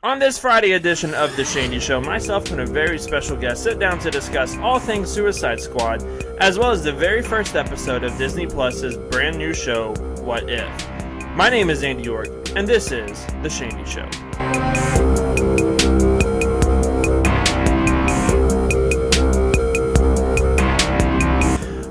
On this Friday edition of The Shandy Show, myself and a very special guest sit down to discuss all things Suicide Squad, as well as the very first episode of Disney Plus's brand new show, What If? My name is Andy York, and this is The Shandy Show.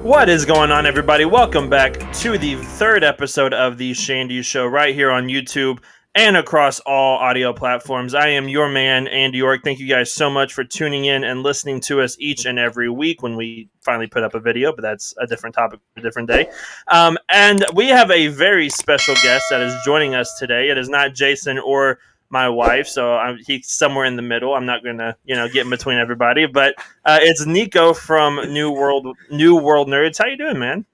What is going on, everybody? Welcome back to the third episode of The Shandy Show right here on YouTube and across all audio platforms. I am your man, Andy York. Thank you guys so much for tuning in and listening to us each and every week when we finally put up a video, but that's a different topic for a different day. And we have a very special guest that is joining us today. It is not Jason or my wife, so he's somewhere in the middle. I'm not going to, get in between everybody, but it's Niko from NewWorldNerds. How you doing, man?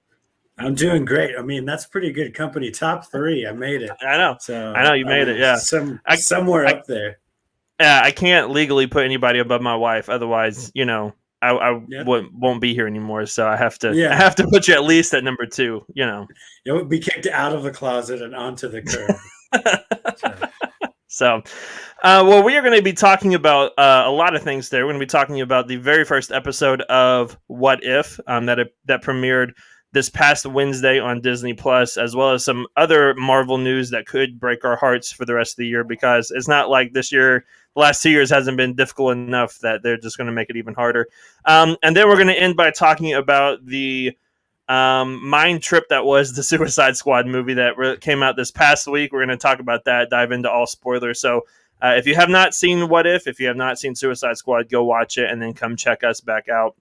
I'm doing great. I mean, that's pretty good company. Top 3. I made it. I know. So I know you made it. Yeah. Somewhere up there. Yeah, I can't legally put anybody above my wife. Otherwise, I won't be here anymore. So I have to put you at least at number 2. You would be kicked out of the closet and onto the curb. So, well, we are going to be talking about a lot of things there. We're going to be talking about the very first episode of What If that premiered this past Wednesday on Disney Plus, as well as some other Marvel news that could break our hearts for the rest of the year, because it's not like this year, the last 2 years hasn't been difficult enough that they're just going to make it even harder. And then we're going to end by talking about the mind trip that was the Suicide Squad movie that came out this past week. We're going to talk about that, dive into all spoilers. So if you have not seen What If you have not seen Suicide Squad, go watch it and then come check us back out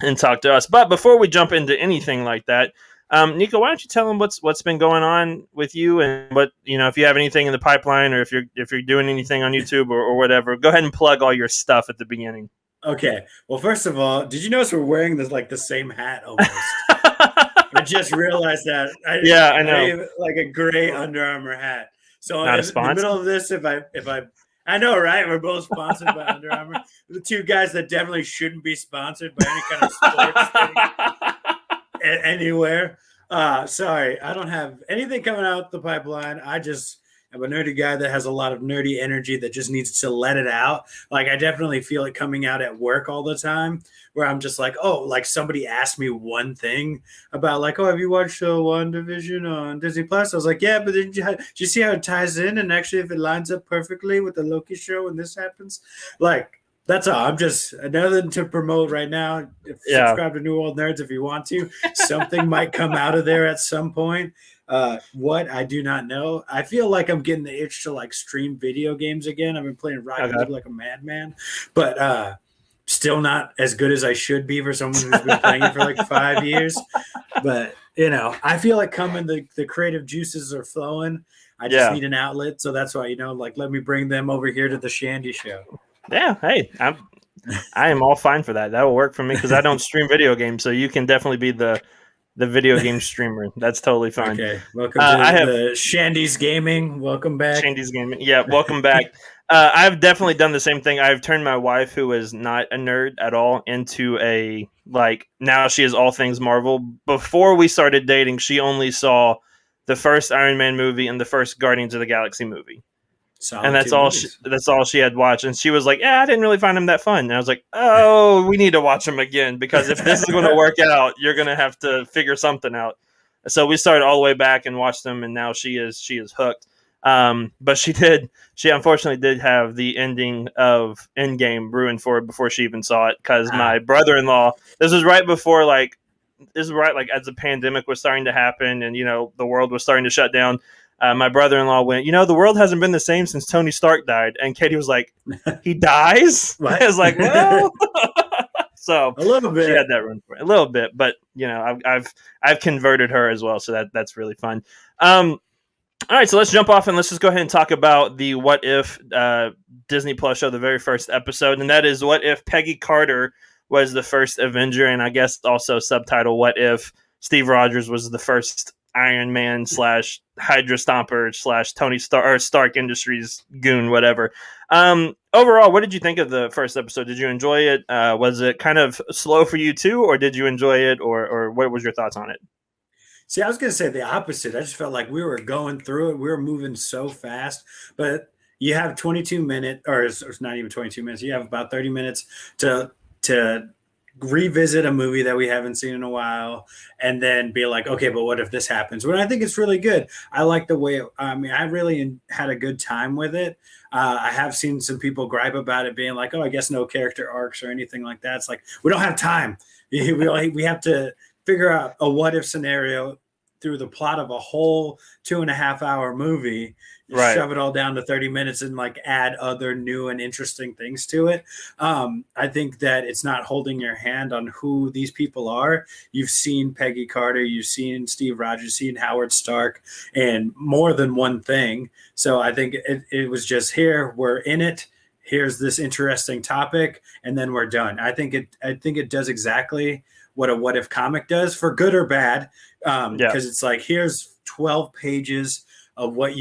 and talk to us. But before we jump into anything like that, Niko, why don't you tell them what's been going on with you, and what, if you have anything in the pipeline, or if you're doing anything on YouTube or whatever, go ahead and plug all your stuff at the beginning. Okay. Well, first of all, did you notice we're wearing the same hat almost? I just realized that. I know. Like a gray Under Armour hat. So Not in the middle of this, if I know, right? We're both sponsored by Under Armour. The two guys that definitely shouldn't be sponsored by any kind of sports thing anywhere. Sorry, I don't have anything coming out the pipeline. I just am a nerdy guy that has a lot of nerdy energy that just needs to let it out. Like, I definitely feel it coming out at work all the time, where I'm just like, somebody asked me one thing about have you watched WandaVision on Disney Plus? I was like, yeah, but did you see how it ties in? And actually, if it lines up perfectly with the Loki show and this happens, that's all. I'm just nothing to promote right now. Subscribe to NewWorldNerds if you want to. Something might come out of there at some point. What, I do not know. I feel like I'm getting the itch to stream video games again. I've been playing Rocket League like a madman, but still not as good as I should be for someone who's been playing it for 5 years. But I feel like the creative juices are flowing. I just need an outlet, so that's why let me bring them over here to the Shandy Show. Yeah, hey, I am all fine for that. That will work for me because I don't stream video games, so you can definitely be the video game streamer. That's totally fine. Okay, welcome to the Shandy's Gaming. Welcome back. Shandy's Gaming. Yeah, welcome back. I've definitely done the same thing. I've turned my wife, who is not a nerd at all, into a now she is all things Marvel. Before we started dating, she only saw the first Iron Man movie and the first Guardians of the Galaxy movie. And that's all she had watched. And she was like, yeah, I didn't really find him that fun. And I was like, oh, we need to watch him again, because if this is going to work out, you're going to have to figure something out. So we started all the way back and watched them, and now she is hooked. But she unfortunately did have the ending of Endgame ruined for her before she even saw it, because my brother-in-law, this was right as the pandemic was starting to happen, and the world was starting to shut down. My brother-in-law went, the world hasn't been the same since Tony Stark died. And Katie was like, he dies? I was like, well. So a little bit. She had that run for it. A little bit. But, I've converted her as well. So that's really fun. All right, so let's jump off and let's just go ahead and talk about the What If Disney Plus show, the very first episode. And that is, what if Peggy Carter was the first Avenger? And I guess also subtitle, what if Steve Rogers was the first Iron Man / Hydra Stomper / Tony Stark Industries goon, whatever. Overall, what did you think of the first episode? Did you enjoy it? Was it kind of slow for you too, or did you enjoy it, or what was your thoughts on it? See, I was going to say the opposite. I just felt like we were going through it. We were moving so fast, but you have 22 minutes, or it's not even 22 minutes. You have about 30 minutes to revisit a movie that we haven't seen in a while, and then be like, okay, but what if this happens? Well, I think it's really good. I like the way. I mean, I really had a good time with it. I have seen some people gripe about it being like, oh, I guess no character arcs or anything like that. It's like, we don't have time. We have to figure out a what if scenario through the plot of a whole 2.5 hour movie, Right. shove it all down to 30 minutes and like add other new and interesting things to it. I think that it's not holding your hand on who these people are. You've seen Peggy Carter, you've seen Steve Rogers, you've seen Howard Stark, and more than one thing. So I think it was just, here, we're in it. Here's this interesting topic, and then we're done. I think it does exactly what a what if comic does, for good or bad. Because it's like, here's 12 pages of what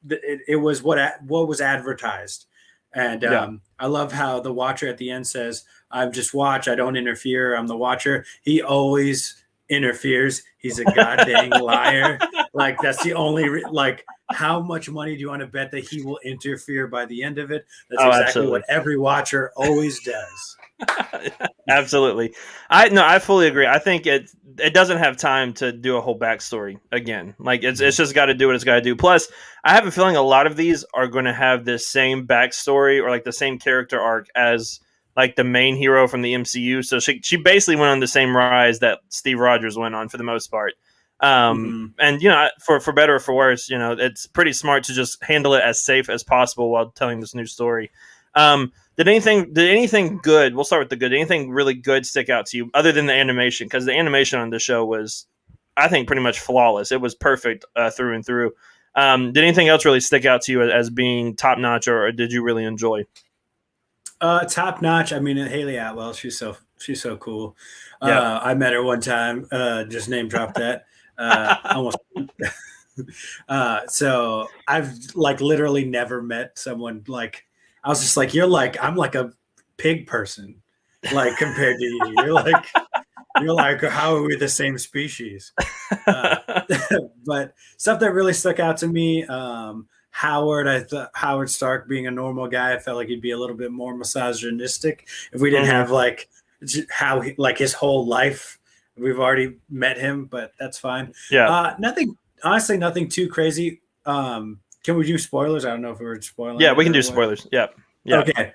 was advertised. And I love how the Watcher at the end says, I'm just watch, I don't interfere, I'm the Watcher. He always interferes. He's a goddamn liar. Like, that's the only like, how much money do you want to bet that he will interfere by the end of it? That's exactly absolutely what every Watcher always does. Absolutely. I fully agree. I think it doesn't have time to do a whole backstory again. Like, it's just got to do what it's got to do. Plus, I have a feeling a lot of these are going to have this same backstory or like the same character arc as like the main hero from the MCU. So she basically went on the same rise that Steve Rogers went on for the most part. And for better or for worse, it's pretty smart to just handle it as safe as possible while telling this new story. Did anything good? We'll start with the good. Did anything really good stick out to you other than the animation? Because the animation on the show was, I think, pretty much flawless. It was perfect through and through. Did anything else really stick out to you as being top notch, or did you really enjoy? Top notch. I mean, Haley Atwell, she's so cool. I met her one time. Just name dropped that. Almost. So I've like literally never met someone like. I was just like, I'm like a pig person, like compared to you. You're like, how are we the same species? But stuff that really stuck out to me, Howard Stark being a normal guy, I felt like he'd be a little bit more misogynistic if we didn't have like how his whole life. We've already met him, but that's fine. Yeah. Nothing too crazy. Can we do spoilers? I don't know if we were spoiling. Yeah, we can do spoilers. Yeah. Okay.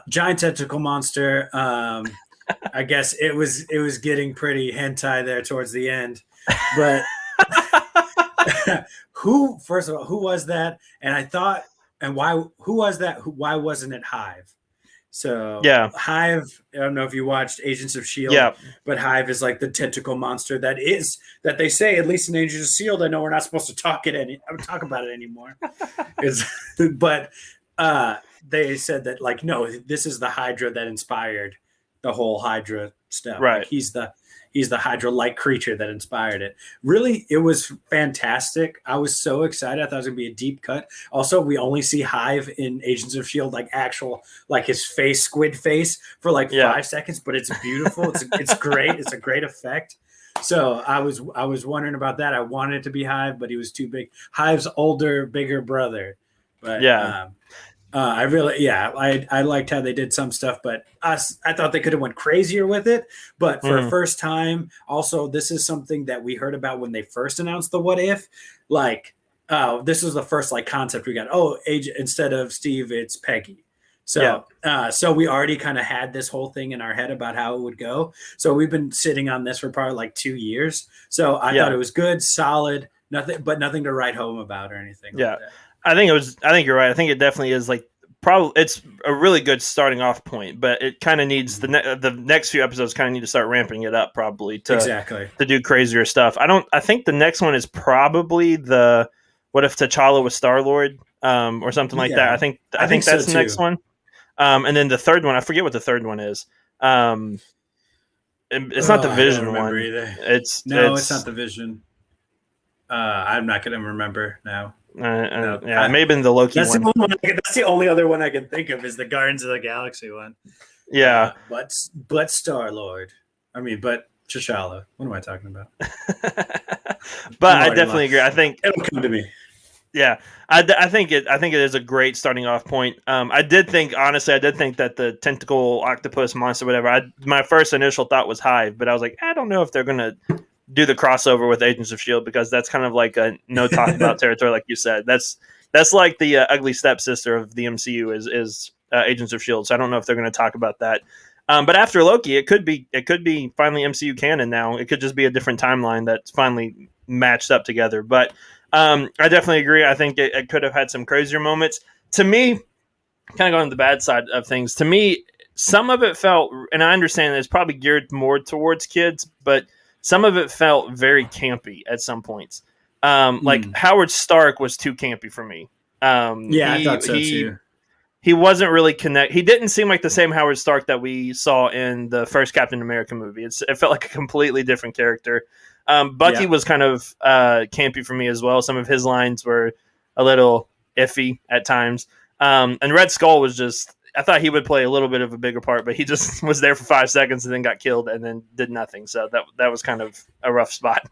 Giant tentacle monster. I guess it was getting pretty hentai there towards the end. But who was that? And I thought, and why? Who was that? Why wasn't it Hive? So Hive, I don't know if you watched Agents of S.H.I.E.L.D., but Hive is like the tentacle monster that they say, at least in Agents of S.H.I.E.L.D., I know we're not supposed to talk about it anymore. But they said that, like, no, this is the Hydra that inspired the whole Hydra stuff. Right. Like, he's the Hydra-like creature that inspired it. Really, it was fantastic. I was so excited. I thought it was going to be a deep cut. Also, we only see Hive in Agents of S.H.I.E.L.D., like actual, like his face, squid face, for like 5 seconds, but it's beautiful. It's great. It's a great effect. So I was wondering about that. I wanted it to be Hive, but he was too big. Hive's older, bigger brother. But I liked how they did some stuff, but I thought they could have went crazier with it. But for a first time, also, this is something that we heard about when they first announced the What If. Like, this was the first like concept we got. Oh, instead of Steve, it's Peggy. So we already kind of had this whole thing in our head about how it would go. So we've been sitting on this for probably like 2 years. So I thought it was good, solid, nothing to write home about or anything. Like that. I think you're right. I think it definitely is like it's a really good starting off point, but it kind of needs the next few episodes kind of need to start ramping it up probably to do crazier stuff. I think the next one is probably the what if T'Challa was Star-Lord or something like that. I think that's so the next one. And then the third one, I forget what the third one is. It's not the Vision one. Either. It's not the Vision. I'm not going to remember now. It may have been the Loki one. That's the only other one I can think of is the Guardians of the Galaxy one. Yeah. But Star-Lord. But T'Challa. What am I talking about? But I definitely agree. I think it'll come to me. Yeah, I think it is a great starting off point. I did think that the tentacle octopus monster, whatever. My first initial thought was Hive, but I was like, I don't know if they're gonna do the crossover with Agents of Shield because that's kind of like a no talk about territory, like you said. That's like the ugly stepsister of the MCU is Agents of Shield. So I don't know if they're going to talk about that. But after Loki, it could be finally MCU canon now. It could just be a different timeline that's finally matched up together. But I definitely agree. I think it could have had some crazier moments. To me, kind of going to the bad side of things, to me, some of it felt, and I understand that it's probably geared more towards kids, but some of it felt very campy at some points. Like Howard Stark was too campy for me. I thought so too. He wasn't really He didn't seem like the same Howard Stark that we saw in the first Captain America movie. It felt like a completely different character. Bucky was kind of campy for me as well. Some of his lines were a little iffy at times. And Red Skull was just, I thought he would play a little bit of a bigger part, but he just was there for 5 seconds and then got killed and then did nothing. So that was kind of a rough spot.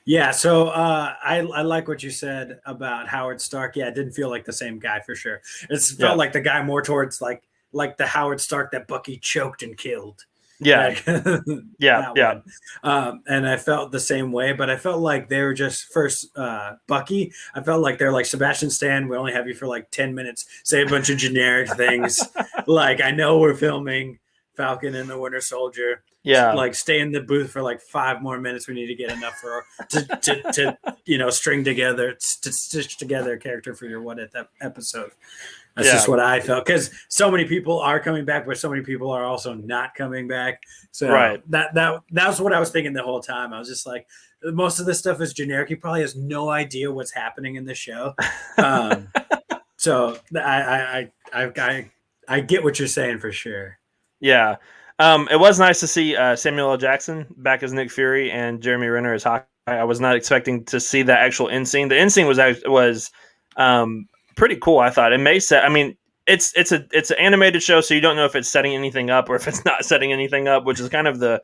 Yeah, so I like what you said about Howard Stark. Yeah, it didn't feel like the same guy for sure. It felt like the guy more towards like the Howard Stark that Bucky choked and killed. Yeah, yeah. And I felt the same way, but I felt like they were just first Bucky. I felt like they're like, Sebastian Stan, we only have you for like 10 minutes. Say a bunch of generic things. Like, I know we're filming Falcon and the Winter Soldier. Yeah, like stay in the booth for like 5 more minutes. We need to get enough to string together, to stitch together a character for your what if episode. That's just what I felt, because so many people are coming back, but so many people are also not coming back. So that's what I was thinking the whole time. I was just like, most of this stuff is generic. He probably has no idea what's happening in the show. So I get what you're saying for sure. Yeah. It was nice to see Samuel L. Jackson back as Nick Fury and Jeremy Renner as Hawkeye. I was not expecting to see that actual end scene. The end scene was pretty cool. I thought it may set. I mean, it's an animated show, so you don't know if it's setting anything up or if it's not setting anything up, which is kind of the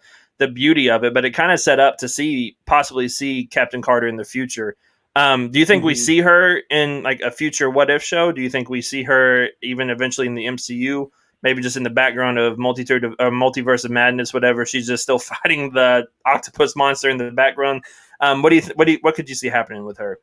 beauty of it. But it kind of set up to possibly see Captain Carter in the future. Do you think we see her in like a future What If show? Do you think we see her even eventually in the MCU? Maybe just in the background of Multiverse of Madness, whatever. She's just still fighting the octopus monster in the background. What could you see happening with her?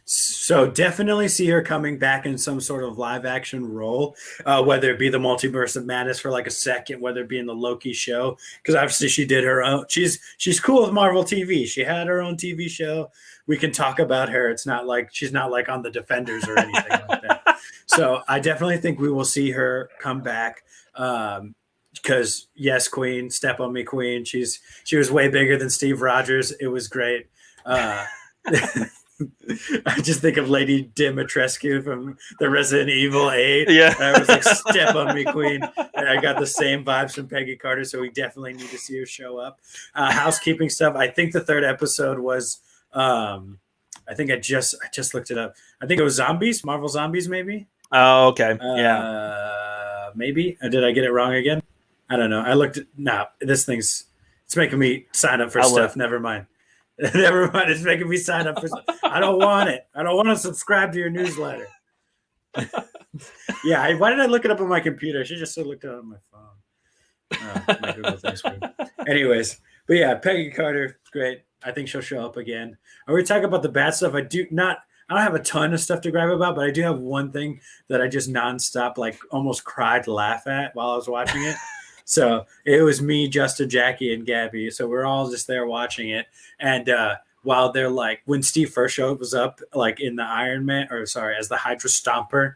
So definitely see her coming back in some sort of live action role, whether it be the Multiverse of Madness for like a second, whether it be in the Loki show, because obviously she did her own. She's cool with Marvel TV. She had her own TV show. We can talk about her. It's not like she's not like on the Defenders or anything like that. So I definitely think we will see her come back. Because yes, Queen, step on me, Queen. She was way bigger than Steve Rogers. It was great. I just think of Lady Dimitrescu from the Resident Evil 8. Yeah. I was like, step on me, Queen. And I got the same vibes from Peggy Carter, so we definitely need to see her show up. Housekeeping stuff. I think the third episode was I think I just looked it up. I think it was Zombies, Marvel Zombies, maybe. Oh, okay. Yeah. Maybe. Did I get it wrong again? I don't know. I looked at it's making me sign up for stuff. Never mind. Never mind. It's making me sign up for stuff. I don't want it. I don't want to subscribe to your newsletter. Yeah. Why did I look it up on my computer? I should just have looked it up on my phone. My Google thing screen. Anyways, but yeah, Peggy Carter, great. I think she'll show up again. Are we talking about the bad stuff? I don't have a ton of stuff to gripe about, but I do have one thing that I just nonstop, like almost cried laugh at while I was watching it. So it was me, Justin, Jackie, and Gabby. So we're all just there watching it. And while they're like, when Steve first shows up, like in the as the Hydra Stomper.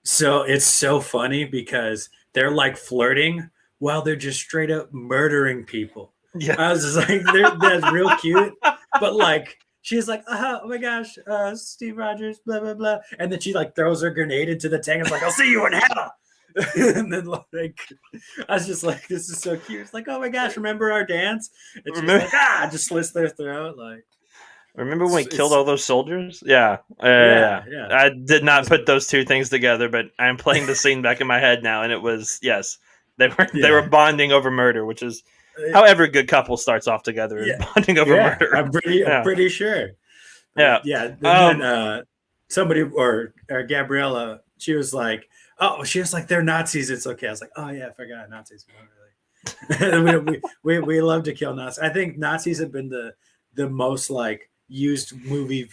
So it's so funny because they're like flirting while they're just straight up murdering people. Yeah. I was just like, that's real cute. But like, she's like, oh my gosh, Steve Rogers, blah, blah, blah. And then she like throws her grenade into the tank and is like, I'll see you in hell. And then like, I was just like, this is so cute. It's like, oh my gosh, remember our dance? And she's like, just slits their throat. Like, remember when we killed all those soldiers? Yeah. I did not put those two things together, but I'm playing the scene back in my head now. And it was, yes, they were bonding over murder, which is how every good couple starts off together, is bonding over murder. I'm pretty sure. Yeah. Yeah. And then somebody or Gabriella, she was like, they're Nazis. It's okay. I was like, oh yeah, I forgot Nazis. we love to kill Nazis. I think Nazis have been the most like used movie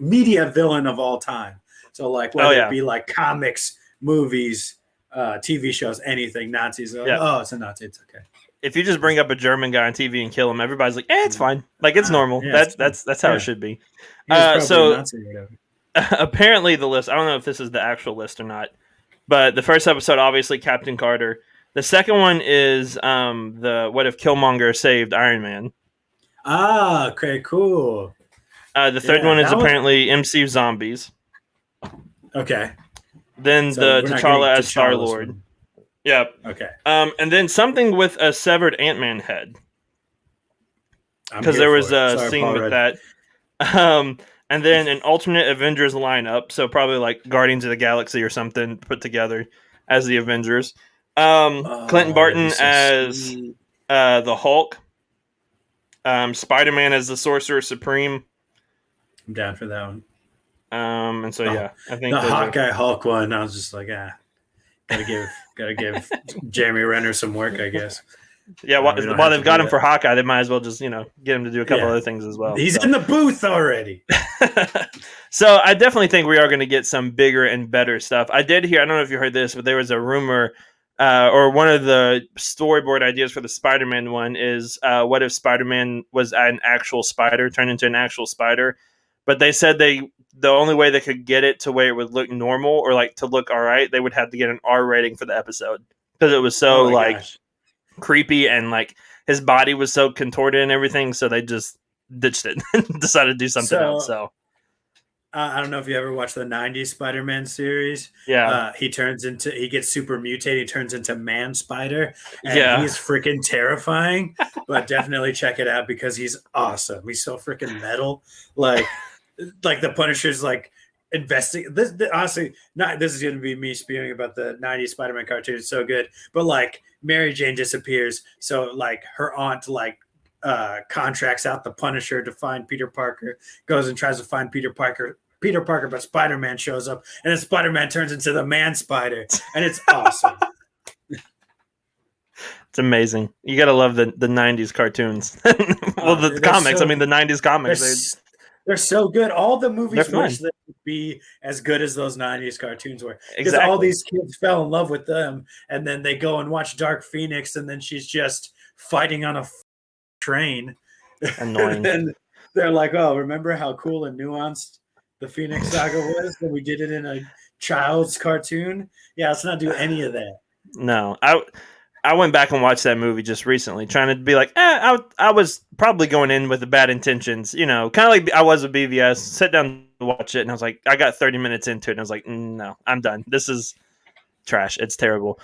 media villain of all time. So like whether it be like comics, movies, TV shows, anything, Nazis are like, oh, it's a Nazi, it's okay. If you just bring up a German guy on TV and kill him, everybody's like, it's fine. Like it's normal. That's how it should be. So apparently the list, I don't know if this is the actual list or not, but the first episode, obviously Captain Carter. The second one is the what if Killmonger saved Iron Man. Ah, okay, cool. The third one is apparently MCU Zombies. Okay. Then the T'Challa as Star-Lord. Yep. Okay. And then something with a severed Ant-Man head. Because there was a scene with that. And then an alternate Avengers lineup. So probably like Guardians of the Galaxy or something put together as the Avengers. Clinton Barton as the Hulk. Spider-Man as the Sorcerer Supreme. I'm down for that one. And so I think the Hawkeye Hulk one. I was just like, gotta give Jeremy Renner some work, I guess. Yeah, while they've got him for Hawkeye, they might as well just get him to do a couple other things as well. He's in the booth already. So I definitely think we are going to get some bigger and better stuff. I did hear, I don't know if you heard this, but there was a rumor, or one of the storyboard ideas for the Spider-Man one is, what if Spider-Man was an actual spider, turned into an actual spider? But they said the only way they could get it to where it would look normal or like to look all right, they would have to get an R rating for the episode because it was so creepy and like his body was so contorted and everything. So they just ditched it and decided to do something else. So I don't know if you ever watched the 90s Spider-Man series. Yeah. He gets super mutated. He turns into Man Spider. And he's freaking terrifying. But definitely check it out because he's awesome. He's so freaking metal. Like the Punisher's like investing. Honestly, this is going to be me spewing about the 90s Spider-Man cartoon. It's so good. But like Mary Jane disappears. So like her aunt contracts out the Punisher to find Peter Parker, goes and tries to find Peter Parker, but Spider-Man shows up, and then Spider-Man turns into the Man Spider, and it's awesome. It's amazing. You gotta love the 90s cartoons. Well, the comics. The 90s comics. They're so good. All the movies wish they would be as good as those 90s cartoons were. Because all these kids fell in love with them, and then they go and watch Dark Phoenix, and then she's just fighting on a train. Annoying. And they're like, oh, remember how cool and nuanced the Phoenix Saga was when we did it in a child's cartoon? Yeah, let's not do any of that. No, I went back and watched that movie just recently, trying to be like, I was probably going in with the bad intentions, kind of like I was with BVS. Sit down to watch it, and I was like, I got 30 minutes into it, and I was like, no, I'm done. This is trash. It's terrible.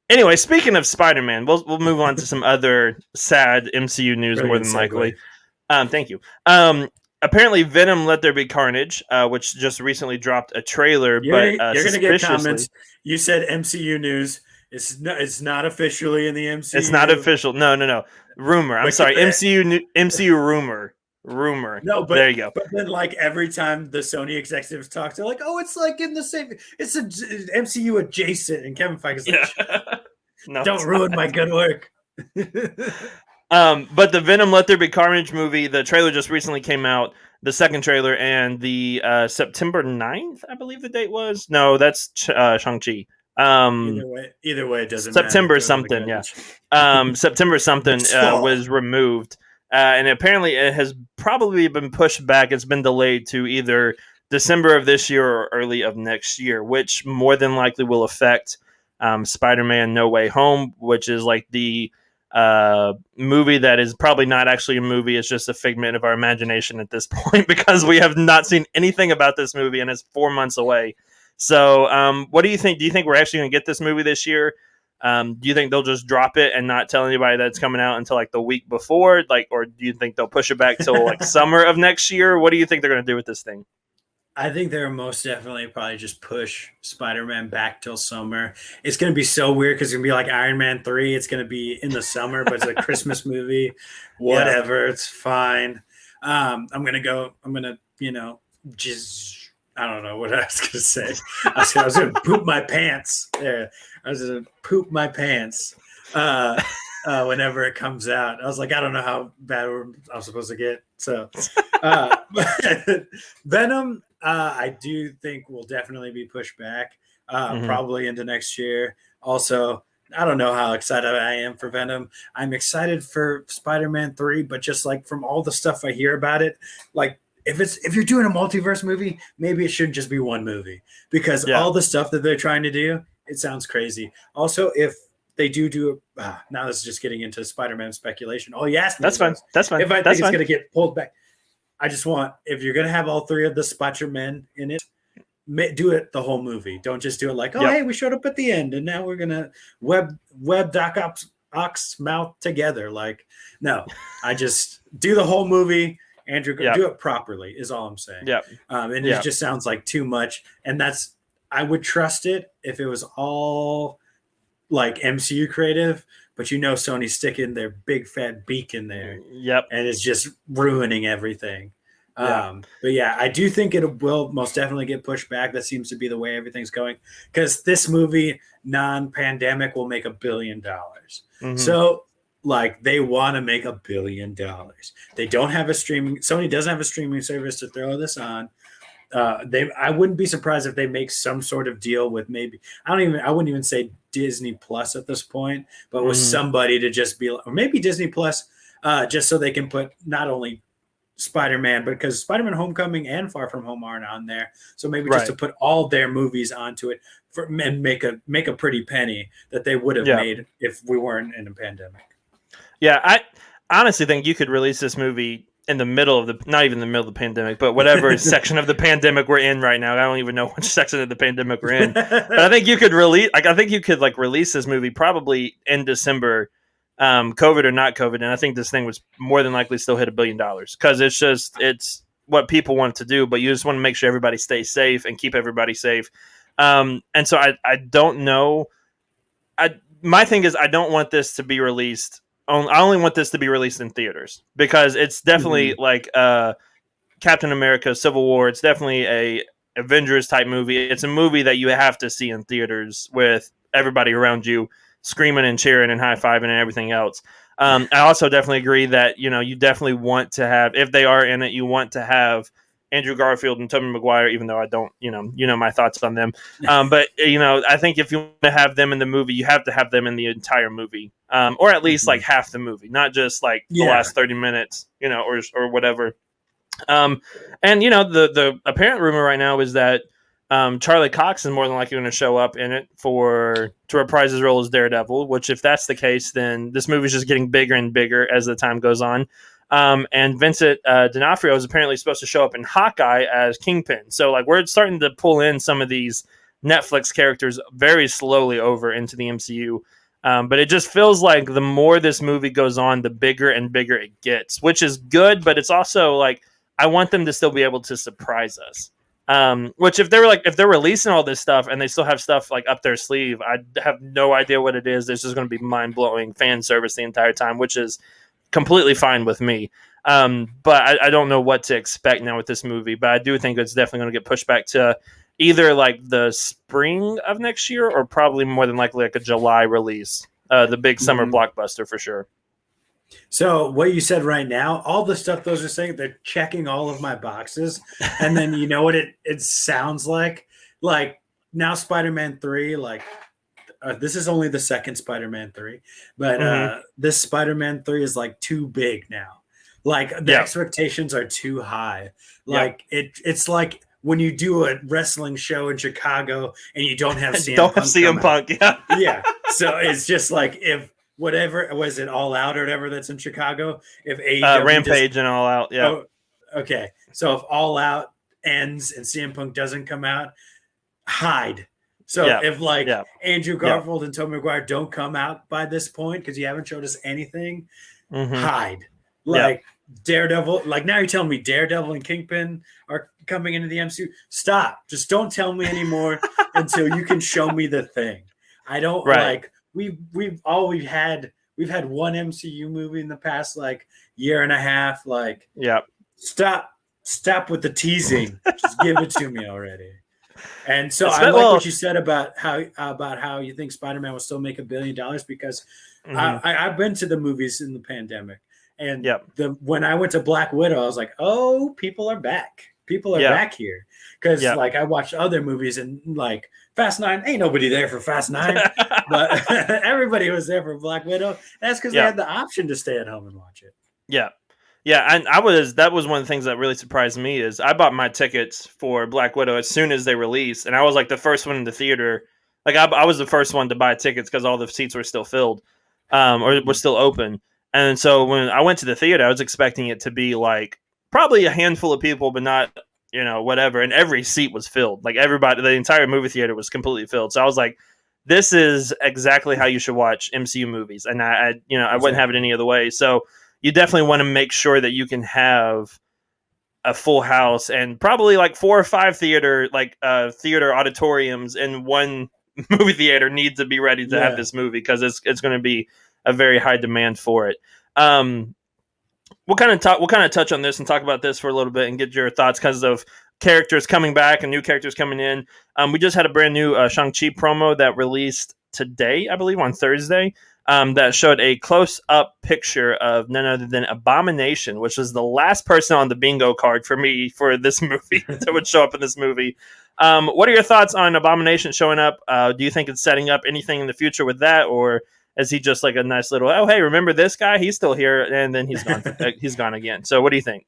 Anyway, speaking of Spider-Man, we'll move on to some other sad MCU news more than likely. Thank you. Apparently, Venom: Let There Be Carnage, which just recently dropped a trailer. You're going to get comments. You said MCU news. It's not officially in the MCU. It's not official. No. Rumor. I'm sorry. MCU rumor. No, but there you go. But then, like every time the Sony executives talk, they're like, "Oh, it's like in the same. It's a MCU adjacent." And Kevin Feige's like, no, "Don't ruin my good work." But the Venom: Let There Be Carnage movie, the trailer just recently came out. The second trailer, and the September 9th, I believe the date was. No, that's Shang-Chi. Either way, it doesn't September matter. Something, yeah. September something was removed, and apparently it has probably been pushed back. It's been delayed to either December of this year or early of next year, which more than likely will affect Spider-Man: No Way Home, which is like the movie that is probably not actually a movie. It's just a figment of our imagination at this point because we have not seen anything about this movie, and it's 4 months away. So, what do you think? Do you think we're actually going to get this movie this year? Do you think they'll just drop it and not tell anybody that it's coming out until like the week before? Or do you think they'll push it back till like summer of next year? What do you think they're going to do with this thing? I think they're most definitely probably just push Spider-Man back till summer. It's going to be so weird because it's going to be like Iron Man 3. It's going to be in the summer, but it's a Christmas movie. Whatever. Yeah. It's fine. I'm going to just I don't know what I was going to say. I was going to poop my pants. There, I was going to poop my pants whenever it comes out. I was like, I don't know how bad I'm supposed to get. So, Venom, I do think will definitely be pushed back, probably into next year. Also, I don't know how excited I am for Venom. I'm excited for Spider-Man 3, but just like from all the stuff I hear about it, like if you're doing a multiverse movie, maybe it shouldn't just be one movie, because all the stuff that they're trying to do, it sounds crazy. Also, if they do now this is just getting into Spider-Man speculation. Oh, yes, that's fine. That's fine. If I think it's going to get pulled back, I just want, if you're going to have all three of the Spider-Men in it, do it the whole movie. Don't just do it like, hey, we showed up at the end and now we're going to web Doc Ock's mouth together. Like, no, I just do the whole movie. Andrew, do it properly is all I'm saying. And it just sounds like too much. And I would trust it if it was all like MCU creative, but Sony's sticking their big fat beak in there. And it's just ruining everything. But yeah, I do think it will most definitely get pushed back. That seems to be the way everything's going, because this movie, non-pandemic, will make $1 billion. So like they want to make $1 billion. They don't have Sony doesn't have a streaming service to throw this on. I wouldn't be surprised if they make some sort of deal with maybe, I wouldn't even say Disney Plus at this point, but with somebody to just be, or maybe Disney Plus, just so they can put not only Spider-Man, because Spider-Man Homecoming and Far From Home aren't on there. So maybe just to put all their movies onto it and make a pretty penny that they would have made if we weren't in a pandemic. Yeah, I honestly think you could release this movie in the middle of not even the middle of the pandemic, but whatever section of the pandemic we're in right now. I don't even know which section of the pandemic we're in. But I think you could release this movie probably in December, COVID or not COVID, and I think this thing was more than likely still hit $1 billion, because it's what people want to do, but you just want to make sure everybody stays safe and keep everybody safe. And so I don't know. My thing is I don't want this to be released. I only want this to be released in theaters, because it's definitely like Captain America: Civil War. It's definitely a Avengers type movie. It's a movie that you have to see in theaters with everybody around you screaming and cheering and high-fiving and everything else. I also definitely agree that you definitely want to have, if they are in it, you want to have Andrew Garfield and Tobey Maguire, even though I don't, my thoughts on them. But I think if you want to have them in the movie, you have to have them in the entire movie, or at least like half the movie, not just like the last 30 minutes, or whatever. And the apparent rumor right now is that Charlie Cox is more than likely going to show up in it to reprise his role as Daredevil. Which, if that's the case, then this movie is just getting bigger and bigger as the time goes on. And Vincent D'Onofrio is apparently supposed to show up in Hawkeye as Kingpin. So like we're starting to pull in some of these Netflix characters very slowly over into the MCU. But it just feels like the more this movie goes on, the bigger and bigger it gets, which is good. But it's also like, I want them to still be able to surprise us. Which if they're releasing all this stuff and they still have stuff like up their sleeve, I have no idea what it is. There's just going to be mind blowing fan service the entire time, which is completely fine with me. But I don't know what to expect now with this movie, but I do think it's definitely going to get pushed back to either like the spring of next year, or probably more than likely like a July release, the big summer blockbuster for sure. So what you said right now, all the stuff those are saying, they're checking all of my boxes. And then you know what it sounds like? Like now Spider-Man 3, like this is only the second Spider-Man 3, but this Spider-Man 3 is like too big now. Like the expectations are too high. Like it's like when you do a wrestling show in Chicago and you don't have CM Punk. Yeah. So it's just like, if whatever was it, All Out or whatever that's in Chicago, if AEW Rampage and All Out, okay. So if All Out ends and CM Punk doesn't come out, hide. So if like Andrew Garfield and Tobey Maguire don't come out by this point because you haven't showed us anything, hide. Like Daredevil, like now you're telling me Daredevil and Kingpin are coming into the MCU. Stop. Just don't tell me anymore until you can show me the thing. I don't like we've had one MCU movie in the past like year and a half. Like stop stop with the teasing. Just give it to me already. And so I like what you said about how you think Spider-Man will still make $1 billion because I've been to the movies in the pandemic, and when I went to Black Widow, I was like, oh, people are back. People are back here because like I watched other movies and like Fast 9, ain't nobody there for Fast 9, but everybody was there for Black Widow. That's because they had the option to stay at home and watch it. Yeah. Yeah, and that was one of the things that really surprised me is I bought my tickets for Black Widow as soon as they released, and I was like the first one in the theater. Like I was the first one to buy tickets because all the seats were still filled, or were still open. And so when I went to the theater, I was expecting it to be like probably a handful of people, but not whatever. And every seat was filled. Like everybody, the entire movie theater was completely filled. So I was like, this is exactly how you should watch MCU movies, and I wouldn't have it any other way. So. You definitely want to make sure that you can have a full house and probably like 4 or 5 theater auditoriums in one movie theater need to be ready to have this movie because it's going to be a very high demand for it. We'll kind of touch on this and talk about this for a little bit and get your thoughts because of characters coming back and new characters coming in. We just had a brand new Shang Qi promo that released today, I believe, on Thursday. That showed a close-up picture of none other than Abomination, which was the last person on the bingo card for me for this movie that would show up in this movie. What are your thoughts on Abomination showing up? Do you think it's setting up anything in the future with that, or is he just like a nice little, oh, hey, remember this guy? He's still here, and then he's gone. He's gone again. So what do you think?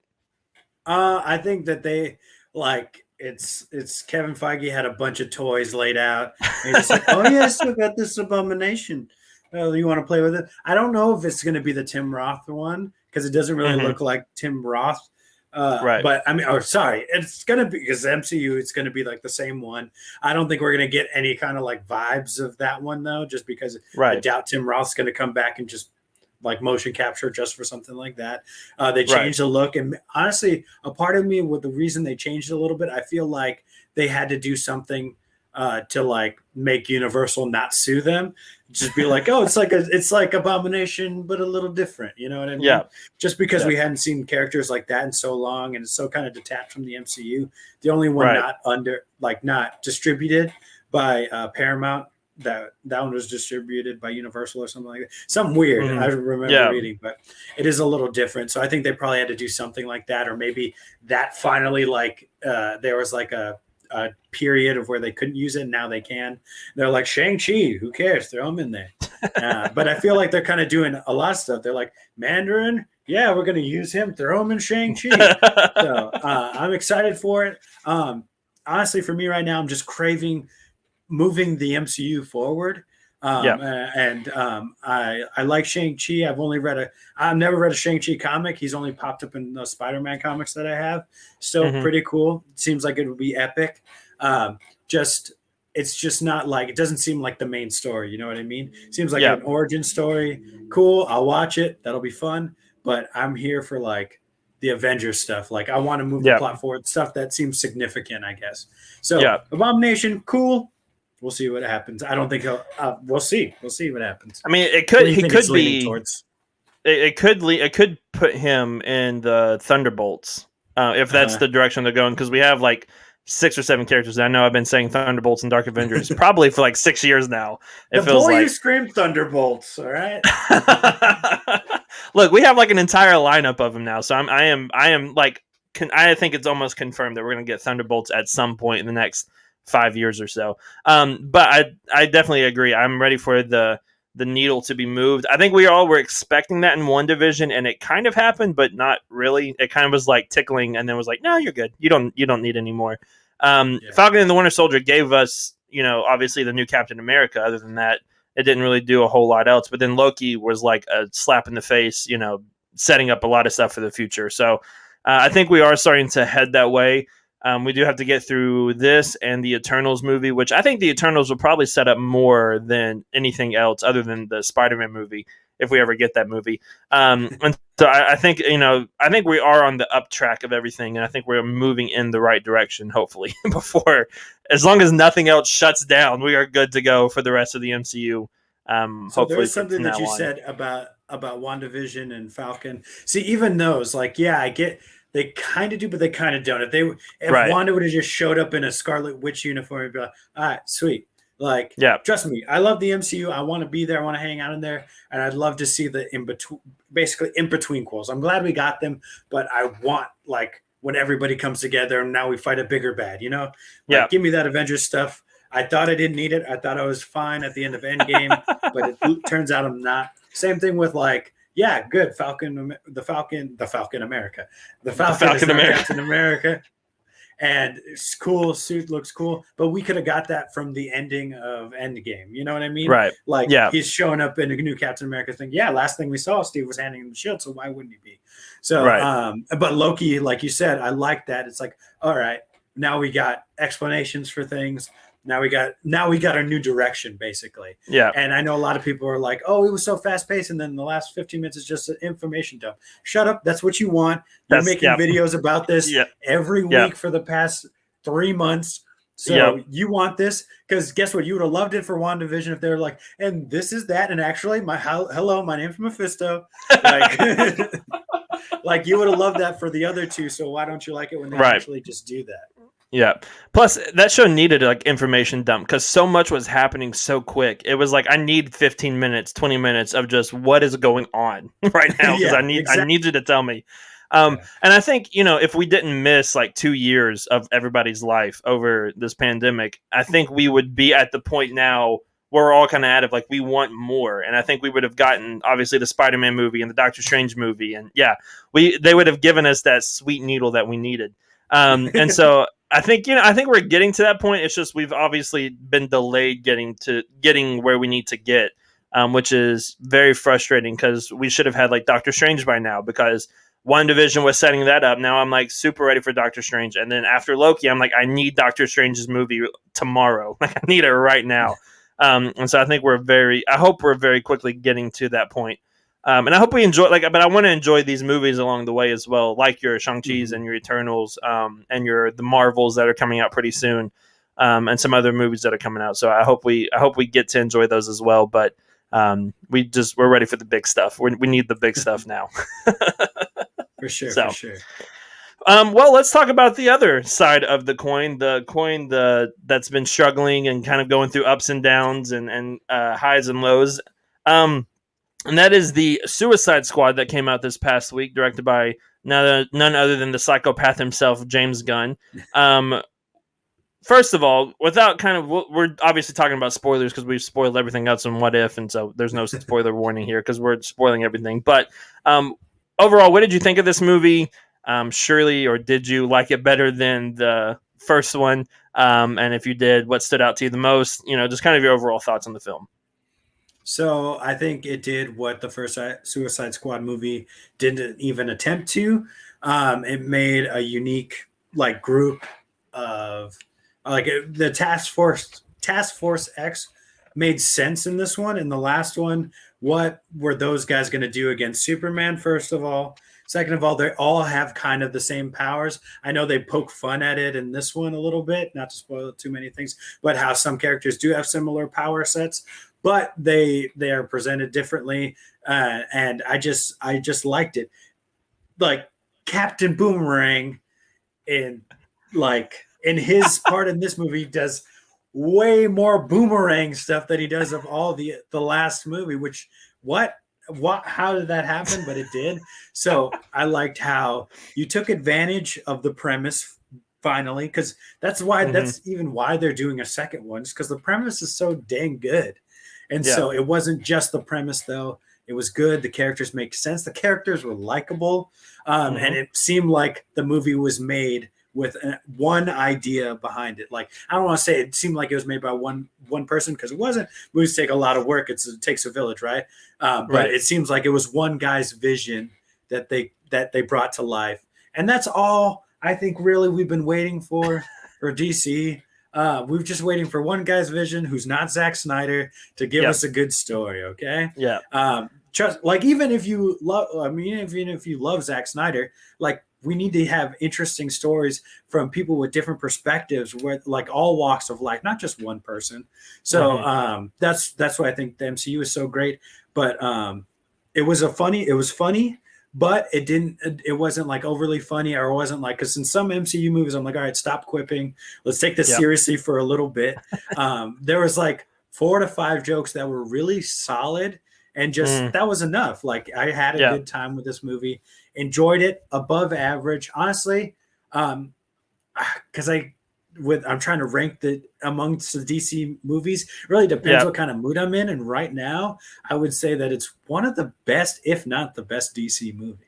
I think that they it's Kevin Feige had a bunch of toys laid out, and he's like, oh yeah, I still got this Abomination. Oh, you want to play with it? I don't know if it's going to be the Tim Roth one because it doesn't really look like Tim Roth. Right. But I mean, it's going to be because MCU, it's going to be like the same one. I don't think we're going to get any kind of like vibes of that one though, just because I doubt Tim Roth's going to come back and just like motion capture just for something like that. They changed the look, and honestly, a part of me with the reason they changed it a little bit, I feel like they had to do something to like make Universal not sue them. Just be like, oh, it's like Abomination, but a little different. You know what I mean? Yeah. Just because we hadn't seen characters like that in so long, and it's so kind of detached from the MCU. The only one not distributed by Paramount. That one was distributed by Universal or something like that. Something weird. I remember reading, but it is a little different. So I think they probably had to do something like that, or maybe that finally there was like a period of where they couldn't use it, and now they can. They're like, Shang-Chi, who cares? Throw them in there. But I feel like they're kind of doing a lot of stuff. They're like, Mandarin, yeah, we're going to use him. Throw him in Shang-Chi. So I'm excited for it. Honestly, for me right now, I'm just craving moving the MCU forward. I like Shang-Chi. I've never read a Shang-Chi comic. He's only popped up in the Spider-Man comics that I have. Still pretty cool. It seems like it would be epic. It's just not like, it doesn't seem like the main story. You know what I mean? It seems like an origin story. Cool. I'll watch it. That'll be fun. But I'm here for like the Avengers stuff. Like I want to move the plot forward, stuff that seems significant, I guess. So Abomination, cool. We'll see what happens. I don't think he'll. We'll see. We'll see what happens. I mean, it could. He could be. It could put him in the Thunderbolts if that's the direction they're going. Because we have like 6 or 7 characters. I know I've been saying Thunderbolts and Dark Avengers probably for like 6 years now. It feels like you screamed Thunderbolts. All right. Look, we have like an entire lineup of them now. So I am like, I think it's almost confirmed that we're going to get Thunderbolts at some point in the next 5 years or so. But I definitely agree. I'm ready for the needle to be moved. I think we all were expecting that in WandaVision, and it kind of happened, but not really. It kind of was like tickling, and then was like, no, you're good. You don't need any more. Falcon and the Winter Soldier gave us, obviously the new Captain America. Other than that, it didn't really do a whole lot else. But then Loki was like a slap in the face, setting up a lot of stuff for the future. So I think we are starting to head that way. We do have to get through this and the Eternals movie, which I think the Eternals will probably set up more than anything else other than the Spider-Man movie, if we ever get that movie. And so I think we are on the up track of everything, and I think we're moving in the right direction, hopefully, as long as nothing else shuts down, we are good to go for the rest of the MCU. So there was something that you said about WandaVision and Falcon. See, even those, I get They kind of do, but they kind of don't. If Right. Wanda would have just showed up in a Scarlet Witch uniform, it'd be like, all right, sweet. Like, Yeah. trust me, I love the MCU. I want to be there. I want to hang out in there, and I'd love to see the basically in between quills. I'm glad we got them, but I want like when everybody comes together and now we fight a bigger bad. Yeah. Give me that Avengers stuff. I thought I didn't need it. I thought I was fine at the end of Endgame, but it turns out I'm not. Same thing with like. Yeah, good. The Falcon America. The Falcon is now Captain America. And it's cool. Suit looks cool. But we could have got that from the ending of Endgame. You know what I mean? Right. Like he's showing up in a new Captain America thing. Yeah, last thing we saw, Steve was handing him the shield, so why wouldn't he be? So but Loki, like you said, I like that. It's like, all right, now we got explanations for things. Now we got our new direction, basically. Yeah. And I know a lot of people are like, oh, it was so fast paced. And then the last 15 minutes is just an information dump. Shut up. That's what you want. You're making videos about this every week for the past 3 months. So you want this? Because guess what? You would have loved it for WandaVision if they were like, and this is that. And actually, hello, my name's Mephisto. Like, like you would have loved that for the other two. So why don't you like it when they actually just do that? Yeah. Plus, that show needed like information dump because so much was happening so quick. It was like I need 15 minutes, 20 minutes of just what is going on right now because I need you to tell me. And I think if we didn't miss like 2 years of everybody's life over this pandemic, I think we would be at the point now where we're all kind of at it like we want more. And I think we would have gotten obviously the Spider-Man movie and the Doctor Strange movie, and they would have given us that sweet needle that we needed. And so. I think we're getting to that point. It's just we've obviously been delayed getting where we need to get, which is very frustrating because we should have had like Doctor Strange by now because WandaVision was setting that up. Now I'm like super ready for Doctor Strange, and then after Loki, I'm like I need Doctor Strange's movie tomorrow. Like I need it right now. And so I think I hope we're very quickly getting to that point. And I hope we enjoy but I want to enjoy these movies along the way as well, like your Shang-Chi's and your Eternals, and the Marvels that are coming out pretty soon, and some other movies that are coming out. So I hope we get to enjoy those as well. But we're ready for the big stuff. We need the big stuff now. For sure. Well, let's talk about the other side of the coin that's been struggling and kind of going through ups and downs and highs and lows. And that is the Suicide Squad that came out this past week, directed by none other than the psychopath himself, James Gunn. First of all, we're obviously talking about spoilers because we've spoiled everything else in What If, and so there's no spoiler warning here because we're spoiling everything. But overall, what did you think of this movie? Surely, or did you like it better than the first one? And if you did, what stood out to you the most? Just kind of your overall thoughts on the film. So I think it did what the first Suicide Squad movie didn't even attempt to. It made a unique group of the Task Force X made sense in this one. In the last one, what were those guys going to do against Superman? First of all, second of all, they all have kind of the same powers. I know they poke fun at it in this one a little bit, not to spoil too many things, but how some characters do have similar power sets. But they are presented differently, and I just liked it. Like Captain Boomerang, in his part in this movie, does way more boomerang stuff than he does of all the last movie. Which how did that happen? But it did. So I liked how you took advantage of the premise. Finally, because that's even why they're doing a second one, because the premise is so dang good. And so it wasn't just the premise, though. It was good. The characters make sense. The characters were likable. And it seemed like the movie was made with one idea behind it. Like, I don't want to say it seemed like it was made by one person, because it wasn't. Movies take a lot of work. It takes a village, right? But it seems like it was one guy's vision that they brought to life. And that's all I think really we've been waiting for DC. We're just waiting for one guy's vision who's not Zack Snyder to give us a good story. Okay. Yeah. Even if you love Zack Snyder, we need to have interesting stories from people with different perspectives, with all walks of life, not just one person. So that's why I think the MCU is so great. But it was funny. but it wasn't like overly funny, or it wasn't like, because in some MCU movies I'm like, all right, stop quipping, let's take this seriously for a little bit. There was like 4 to 5 jokes that were really solid, and just that was enough. Like, I had a good time with this movie, enjoyed it, above average, honestly. Because I'm trying to rank amongst the DC movies. It really depends what kind of mood I'm in. And right now, I would say that it's one of the best, if not the best, DC movies.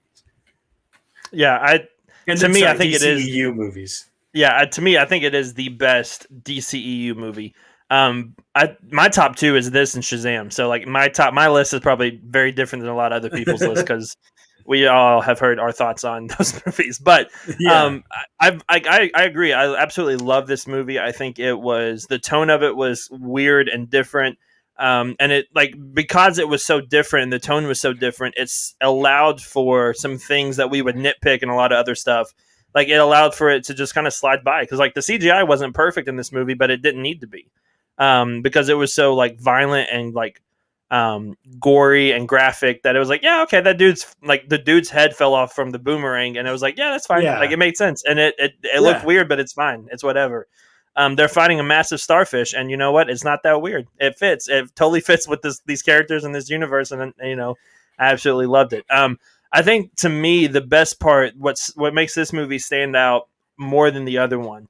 Yeah, I think it is DCEU movies. Yeah, to me, I think it is the best DCEU movie. My top 2 is this and Shazam. So like my list is probably very different than a lot of other people's lists, because we all have heard our thoughts on those movies. But I agree. I absolutely love this movie. I think the tone of it was weird and different. And it, like, because it was so different and the tone was so different, it's allowed for some things that we would nitpick and a lot of other stuff. Like, it allowed for it to just kind of slide by, because like the CGI wasn't perfect in this movie, but it didn't need to be, because it was so like violent and like gory and graphic that it was like, yeah, okay, the dude's head fell off from the boomerang, and it was like, yeah, that's fine. Like, it made sense, and it looked weird, but it's fine. It's whatever. They're fighting a massive starfish, and you know what? It's not that weird. It fits. It totally fits with these characters in this universe, and I absolutely loved it. I think, to me, the best part, what makes this movie stand out more than the other one,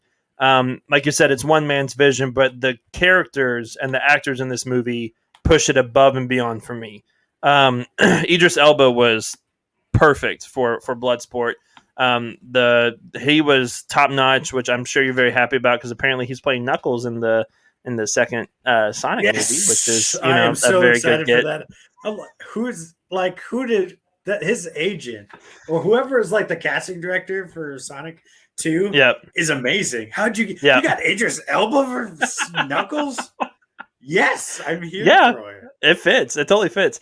like you said, it's one man's vision, but the characters and the actors in this movie push it above and beyond for me. Idris Elba was perfect for Bloodsport. He was top notch, which I'm sure you're very happy about, because apparently he's playing Knuckles in the second Sonic movie, which is I am so a very excited good for that. I'm like, who did that? His agent or whoever is like the casting director for Sonic 2 is amazing. How'd you get? You got Idris Elba for Knuckles? Yes, I'm here for it. It fits. It totally fits.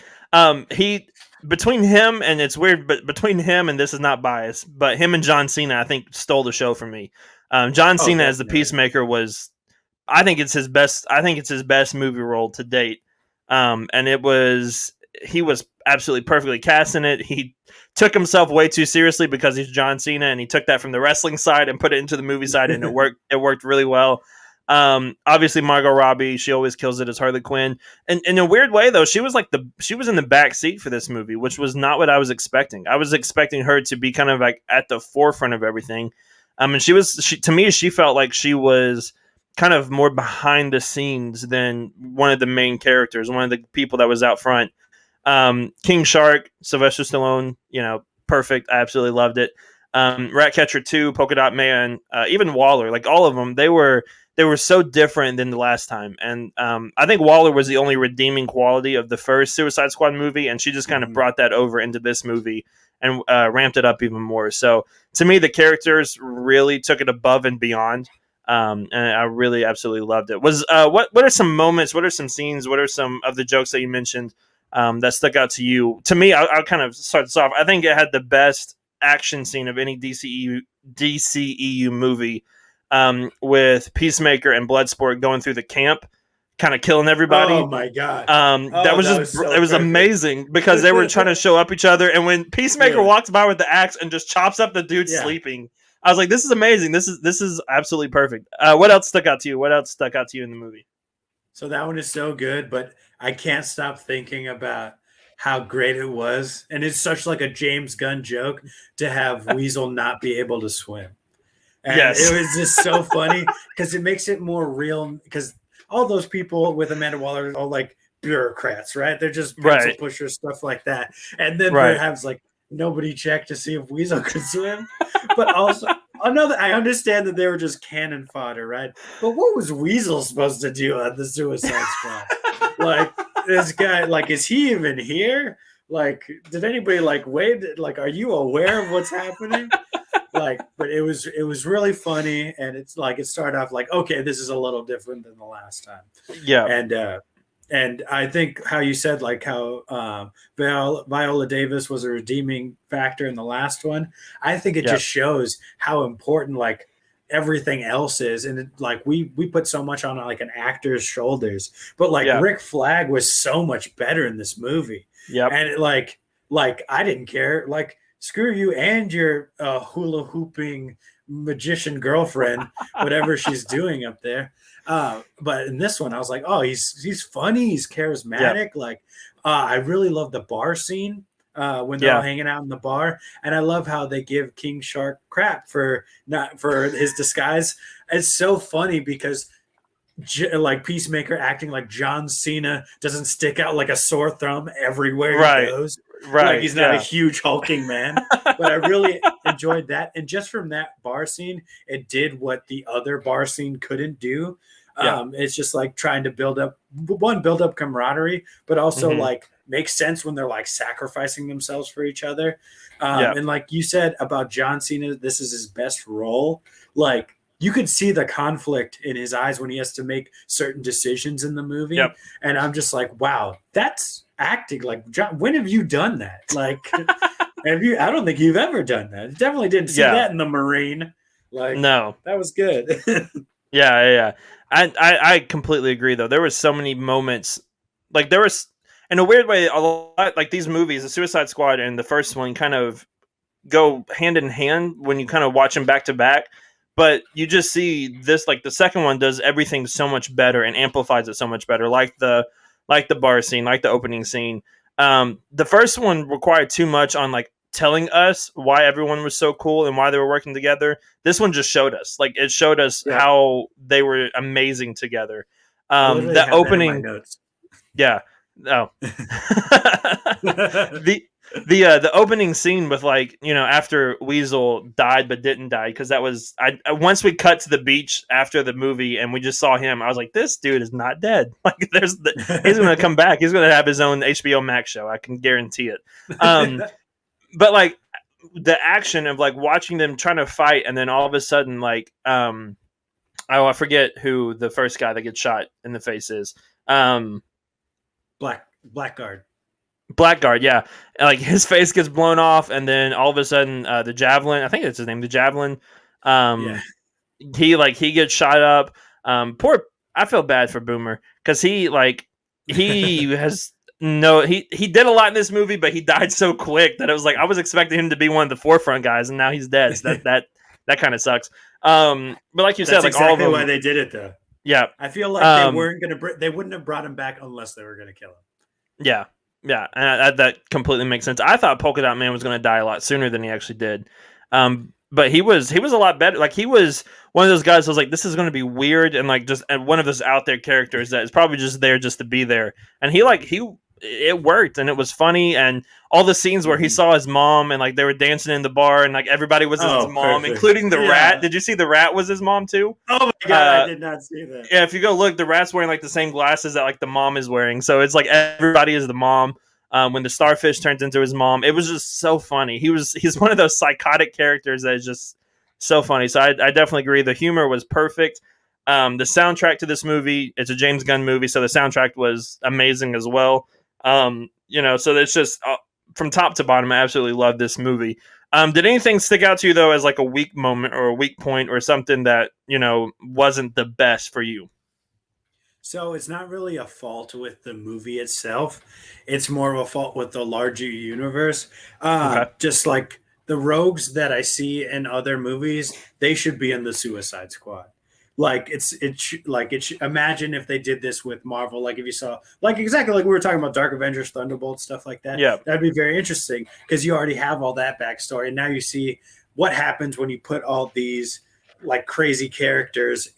Between him, and it's weird, but between him, and this is not biased, but him and John Cena, I think, stole the show for me. John Cena as the Peacemaker I think it's his best movie role to date. And he was absolutely perfectly cast in it. He took himself way too seriously because he's John Cena, and he took that from the wrestling side and put it into the movie side, and it worked. It worked really well. Obviously Margot Robbie, she always kills it as Harley Quinn. And in a weird way, though, she was in the back seat for this movie, which was not what I was expecting. I was expecting her to be kind of like at the forefront of everything. And to me, she felt like she was kind of more behind the scenes than one of the main characters, one of the people that was out front. King Shark, Sylvester Stallone, perfect. I absolutely loved it. Ratcatcher 2, Polka Dot Man, even Waller, like all of them, they were so different than the last time. And I think Waller was the only redeeming quality of the first Suicide Squad movie, and she just kind of brought that over into this movie and ramped it up even more. So to me, the characters really took it above and beyond. And I really absolutely loved it. What are some moments? What are some scenes? What are some of the jokes that you mentioned that stuck out to you? To me, I'll kind of start this off. I think it had the best action scene of any DCEU movie, with Peacemaker and Bloodsport going through the camp, kind of killing everybody. Oh my god! It was amazing, because they were trying to show up each other, and when Peacemaker walks by with the axe and just chops up the dude sleeping, I was like, "This is amazing! This is absolutely perfect." What else stuck out to you? What else stuck out to you in the movie? So that one is so good, but I can't stop thinking about how great it was, and it's such like a James Gunn joke to have Weasel not be able to swim. And it was just so funny because it makes it more real, because all those people with Amanda Waller are all like bureaucrats, right? They're just pencil pushers, stuff like that. And then perhaps like nobody checked to see if Weasel could swim. But also, I understand that they were just cannon fodder, right? But what was Weasel supposed to do on the Suicide Squad? Like, this guy, like, is he even here? Like, did anybody like wave? Like, are you aware of what's happening? Like, but it was really funny, and it's like it started off like, okay, this is a little different than the last time. Yeah, and I think how you said like how Viola Davis was a redeeming factor in the last one. I think it just shows how important like everything else is, and like we put so much on like an actor's shoulders, but like Rick Flag was so much better in this movie. And it, like I didn't care. Like screw you and your hula hooping magician girlfriend, whatever she's doing up there. But in this one, I was like, oh, he's funny, he's Yeah. charismatic. Like, I really love the bar scene when they're all Yeah. hanging out in the bar, and I love how they give King Shark crap for not for his disguise. It's so funny because like Peacemaker acting like John Cena doesn't stick out like a sore thumb everywhere he Right. goes. Like Right. he's not a Yeah. huge hulking man. But I really enjoyed that. And just from that bar scene, it did what the other bar scene couldn't do. Yeah. It's just like trying to build up camaraderie, but also Mhm. like make sense when they're like sacrificing themselves for each other. Yeah. And like you said about John Cena, this is his best role. Like you could see the conflict in his eyes when he has to make certain decisions in the movie. Yep. And I'm just like, wow, that's acting. Like, John, when have you done that? Like, have you? I don't think you've ever done that. Definitely didn't see that in the Marine. Like, no, that was good. yeah. I completely agree though. There were so many moments, like there was, in a weird way, a lot like these movies, the Suicide Squad and the first one, kind of go hand in hand when you kind of watch them back to back. But you just see this, like the second one does everything so much better and amplifies it so much better, like the bar scene, like the opening scene. The first one required too much on like telling us why everyone was so cool and why they were working together. This one just showed us, like it showed us how they were amazing together. The opening, yeah. Oh, the opening scene with, like, you know, after Weasel died but didn't die, because that was once we cut to the beach after the movie and we just saw him, I was like, this dude is not dead. Like he's gonna come back. He's gonna have his own HBO Max show. I can guarantee it. But like the action of like watching them trying to fight, and then all of a sudden, like, I forget who the first guy that gets shot in the face is. Blackguard. Blackguard, yeah. Like his face gets blown off, and then all of a sudden, the Javelin, I think that's his name, the Javelin. He gets shot up. I feel bad for Boomer because he has he did a lot in this movie, but he died so quick that it was like I was expecting him to be one of the forefront guys, and now he's dead. So that kind of sucks. But like you said, like exactly all of them, why they did it though. Yeah, I feel like they wouldn't have brought him back unless they were gonna kill him. Yeah, and that completely makes sense. I thought Polka Dot Man was going to die a lot sooner than he actually did, but he was a lot better. Like he was one of those guys who was like, this is going to be weird, and like just one of those out there characters that is probably just there just to be there. And it worked, and it was funny, and all the scenes where he saw his mom and like they were dancing in the bar, and like everybody was his mom, perfect. Including the rat. Did you see the rat was his mom too? Oh my god, I did not see that. Yeah, if you go look, the rat's wearing like the same glasses that like the mom is wearing, so it's like everybody is the mom. When the starfish turns into his mom, it was just so funny. He's one of those psychotic characters that is just so funny. So I definitely agree. The humor was perfect. The soundtrack to this movie, it's a James Gunn movie, so the soundtrack was amazing as well. So it's just from top to bottom, I absolutely love this movie. Did anything stick out to you though as like a weak moment or a weak point or something that, wasn't the best for you? So it's not really a fault with the movie itself. It's more of a fault with the larger universe. Okay. Just like the rogues that I see in other movies, they should be in the Suicide Squad. Like imagine if they did this with Marvel. Like if you saw, like exactly like we were talking about Dark Avengers, Thunderbolt, stuff like that. Yeah, that'd be very interesting because you already have all that backstory, and now you see what happens when you put all these like crazy characters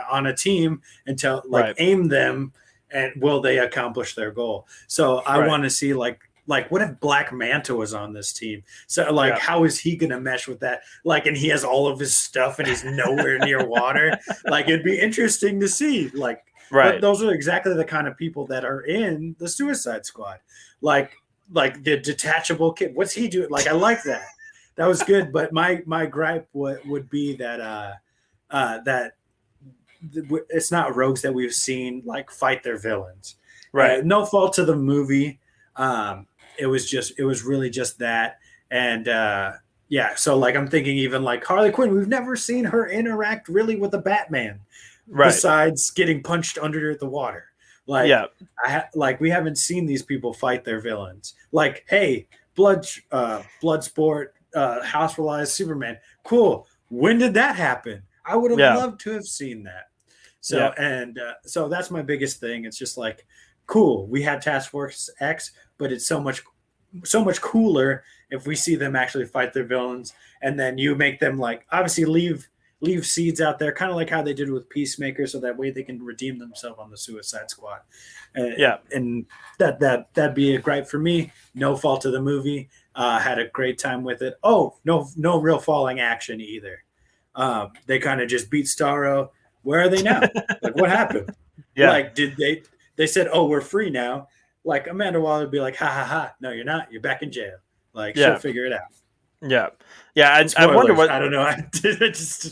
on a team until aim them, and will they accomplish their goal? So I want to see like what if Black Manta was on this team? So how is he gonna mesh with that? Like, and he has all of his stuff and he's nowhere near water. Like, it'd be interesting to see. Like, but those are exactly the kind of people that are in the Suicide Squad. Like the detachable kid. What's he doing? Like, I like that. That was good. But my gripe would be that that it's not rogues that we've seen like fight their villains. Right. No fault to the movie. It was really just that. And so like I'm thinking even like Harley Quinn, we've never seen her interact really with a Batman besides getting punched under the water. Like we haven't seen these people fight their villains. Like, hey, Bloodsport, Hospitalized, Superman. Cool. When did that happen? I would have loved to have seen that. So so that's my biggest thing. It's just like, cool. We had Task Force X, but it's so much cooler if we see them actually fight their villains, and then you make them like obviously leave seeds out there, kind of like how they did with Peacemaker, so that way they can redeem themselves on the Suicide Squad. And that'd be a gripe for me. No fault of the movie. Had a great time with it. Oh, no real falling action either. They kind of just beat Starro. Where are they now? Like, what happened? Like, did they said, oh, we're free now. Like, Amanda Waller would be like, ha, ha, ha. No, you're not. You're back in jail. Like, she'll figure it out. Yeah. I wonder what. I don't know.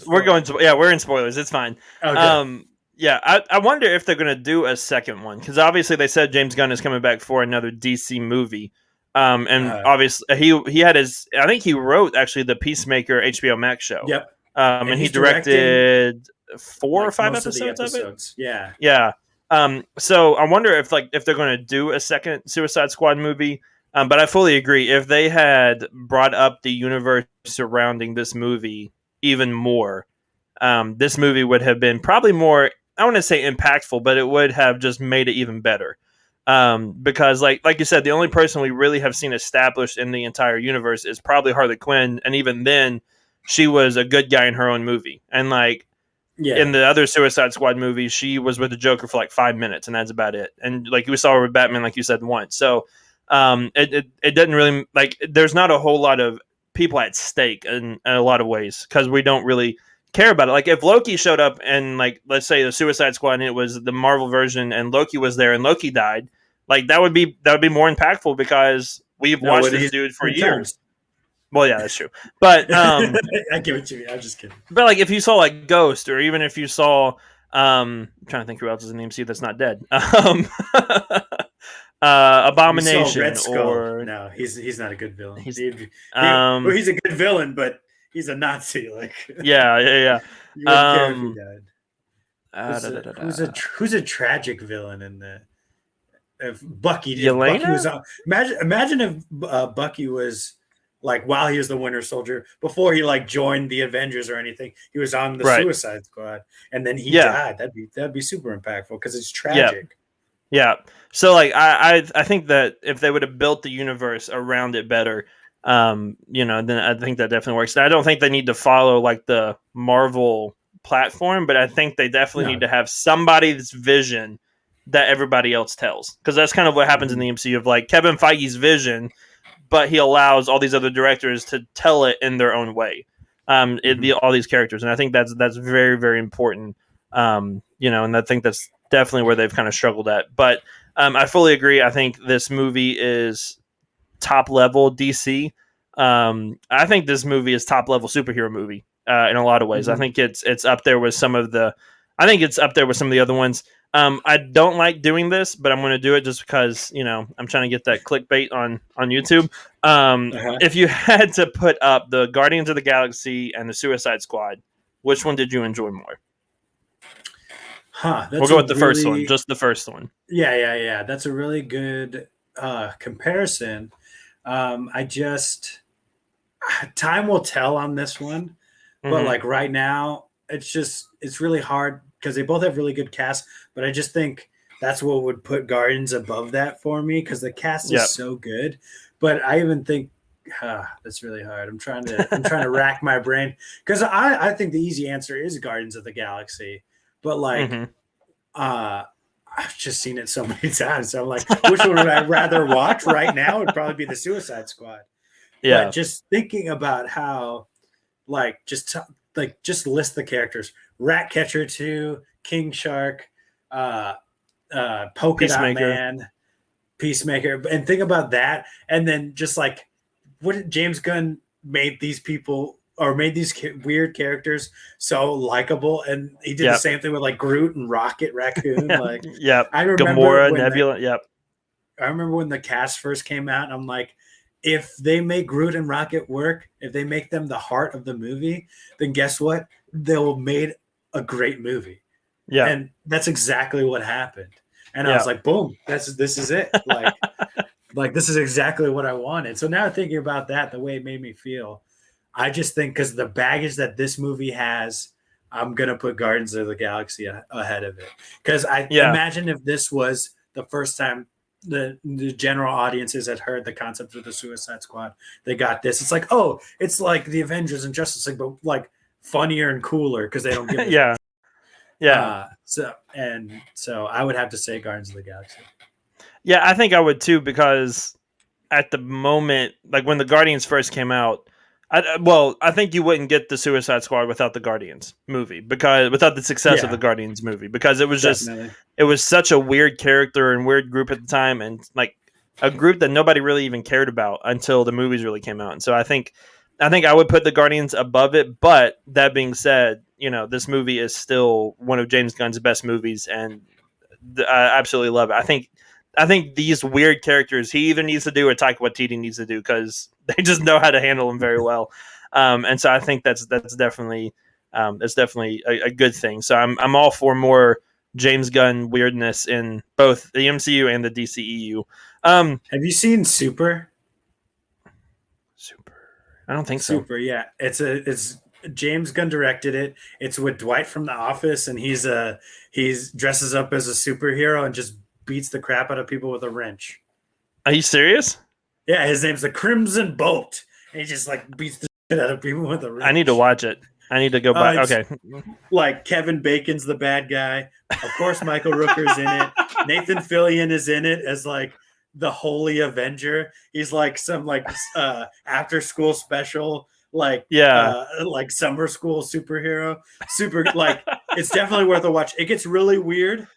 We're in spoilers. It's fine. Okay. I wonder if they're going to do a second one, because obviously they said James Gunn is coming back for another DC movie. Obviously he had I think he wrote actually the Peacemaker HBO Max show. Yep. And he directed 4 or 5 episodes of it. Yeah. So I wonder if they're going to do a second Suicide Squad movie. But I fully agree. If they had brought up the universe surrounding this movie even more, this movie would have been probably more, I want to say impactful, but it would have just made it even better. Because like you said, the only person we really have seen established in the entire universe is probably Harley Quinn. And even then, she was a good guy in her own movie. And in the other Suicide Squad movies, she was with the Joker for like 5 minutes, and that's about it. And like we saw her with Batman, like you said, once. So it doesn't really, there's not a whole lot of people at stake in a lot of ways, because we don't really care about it. Like, if Loki showed up and, like, let's say the Suicide Squad and it was the Marvel version and Loki was there and Loki died, like, that would be more impactful, because we've watched this dude for years. Well, yeah, that's true. But I get what you mean. I'm just kidding. But like, if you saw like Ghost, or even if you saw I'm trying to think who else is in the MCU that's not dead. Abomination, or no, he's not a good villain. He's a good villain, but he's a Nazi. Like, yeah. You wouldn't care if he died. Who's a tragic villain in the? If Bucky, Yelena? Bucky was on, imagine if Bucky was like, while he was the Winter Soldier, before he like joined the Avengers or anything, he was on the Suicide Squad, and then he died. That'd be super impactful, because it's tragic. Yeah. So like, I think that if they would have built the universe around it better, then I think that definitely works. And I don't think they need to follow like the Marvel platform, but I think they definitely need to have somebody's vision that everybody else tells, because that's kind of what happens in the MCU, of like Kevin Feige's vision, but he allows all these other directors to tell it in their own way. All these characters, and I think that's very, very important. And I think that's definitely where they've kind of struggled at. But I fully agree. I think this movie is top level DC. I think this movie is top level superhero movie in a lot of ways. I think it's up there with some of the. I think it's up there with some of the other ones. I don't like doing this, but I'm going to do it just because, I'm trying to get that clickbait on YouTube. If you had to put up the Guardians of the Galaxy and the Suicide Squad, which one did you enjoy more? We'll go with the first one, just the first one. Yeah. That's a really good comparison. Time will tell on this one, but like right now, it's really hard, because they both have really good casts, but I just think that's what would put Guardians above that for me, because the cast is so good. But I even think that's really hard. I'm trying to rack my brain, because I think the easy answer is Guardians of the Galaxy, but like I've just seen it so many times. So I'm like, which one would I rather watch right now? It'd probably be the Suicide Squad. Yeah. But just thinking about how, like, just list the characters: Ratcatcher 2, King Shark, Polka Dot Man, Peacemaker, and think about that. And then just like, what James Gunn made these people, or made these weird characters so likable, and he did the same thing with like Groot and Rocket Raccoon. Like, I remember Gamora, Nebula. I remember when the cast first came out, and I'm like, if they make Groot and Rocket work, if they make them the heart of the movie, then guess what? They'll made a great movie. Yeah. And that's exactly what happened. And I was like, boom, this is it. Like, Like, this is exactly what I wanted. So now thinking about that, the way it made me feel, I just think because the baggage that this movie has, I'm gonna put Guardians of the Galaxy ahead of it. Because I Yeah, imagine if this was the first time the general audiences had heard the concept of the Suicide Squad, they got this. It's like, oh, it's like the Avengers and Justice League, but like funnier and cooler because they don't give a yeah, yeah. so I would have to say Guardians of the Galaxy. Yeah, I think I would too because at the moment, like when the Guardians first came out, I think you wouldn't get the Suicide Squad without the Guardians movie because without the success of the Yeah, Guardians movie because it was just definitely. it was such a weird character and weird group at the time and like a group that nobody really even cared about until the movies really came out. And so I think I would put the Guardians above it. But that being said, this movie is still one of James Gunn's best movies, and I absolutely love it. I think these weird characters he either needs to do or Taika Waititi needs to do because they just know how to handle them very well. And so I think that's definitely a good thing. So I'm all for more James Gunn weirdness in both the MCU and the DCEU. Have you seen Super? Super. I don't think so. Super, yeah. It's James Gunn directed it. It's with Dwight from The Office, and he's dresses up as a superhero and just beats the crap out of people with a wrench. Are you serious? Yeah, his name's the Crimson Bolt, and he just like beats the shit out of people with a wrench. I need to watch it. I need to go back. Okay. Like Kevin Bacon's the bad guy. Of course, Michael Rooker's in it. Nathan Fillion is in it as like the Holy Avenger. He's like some like after school special, like like summer school superhero. Super like it's definitely worth a watch. It gets really weird.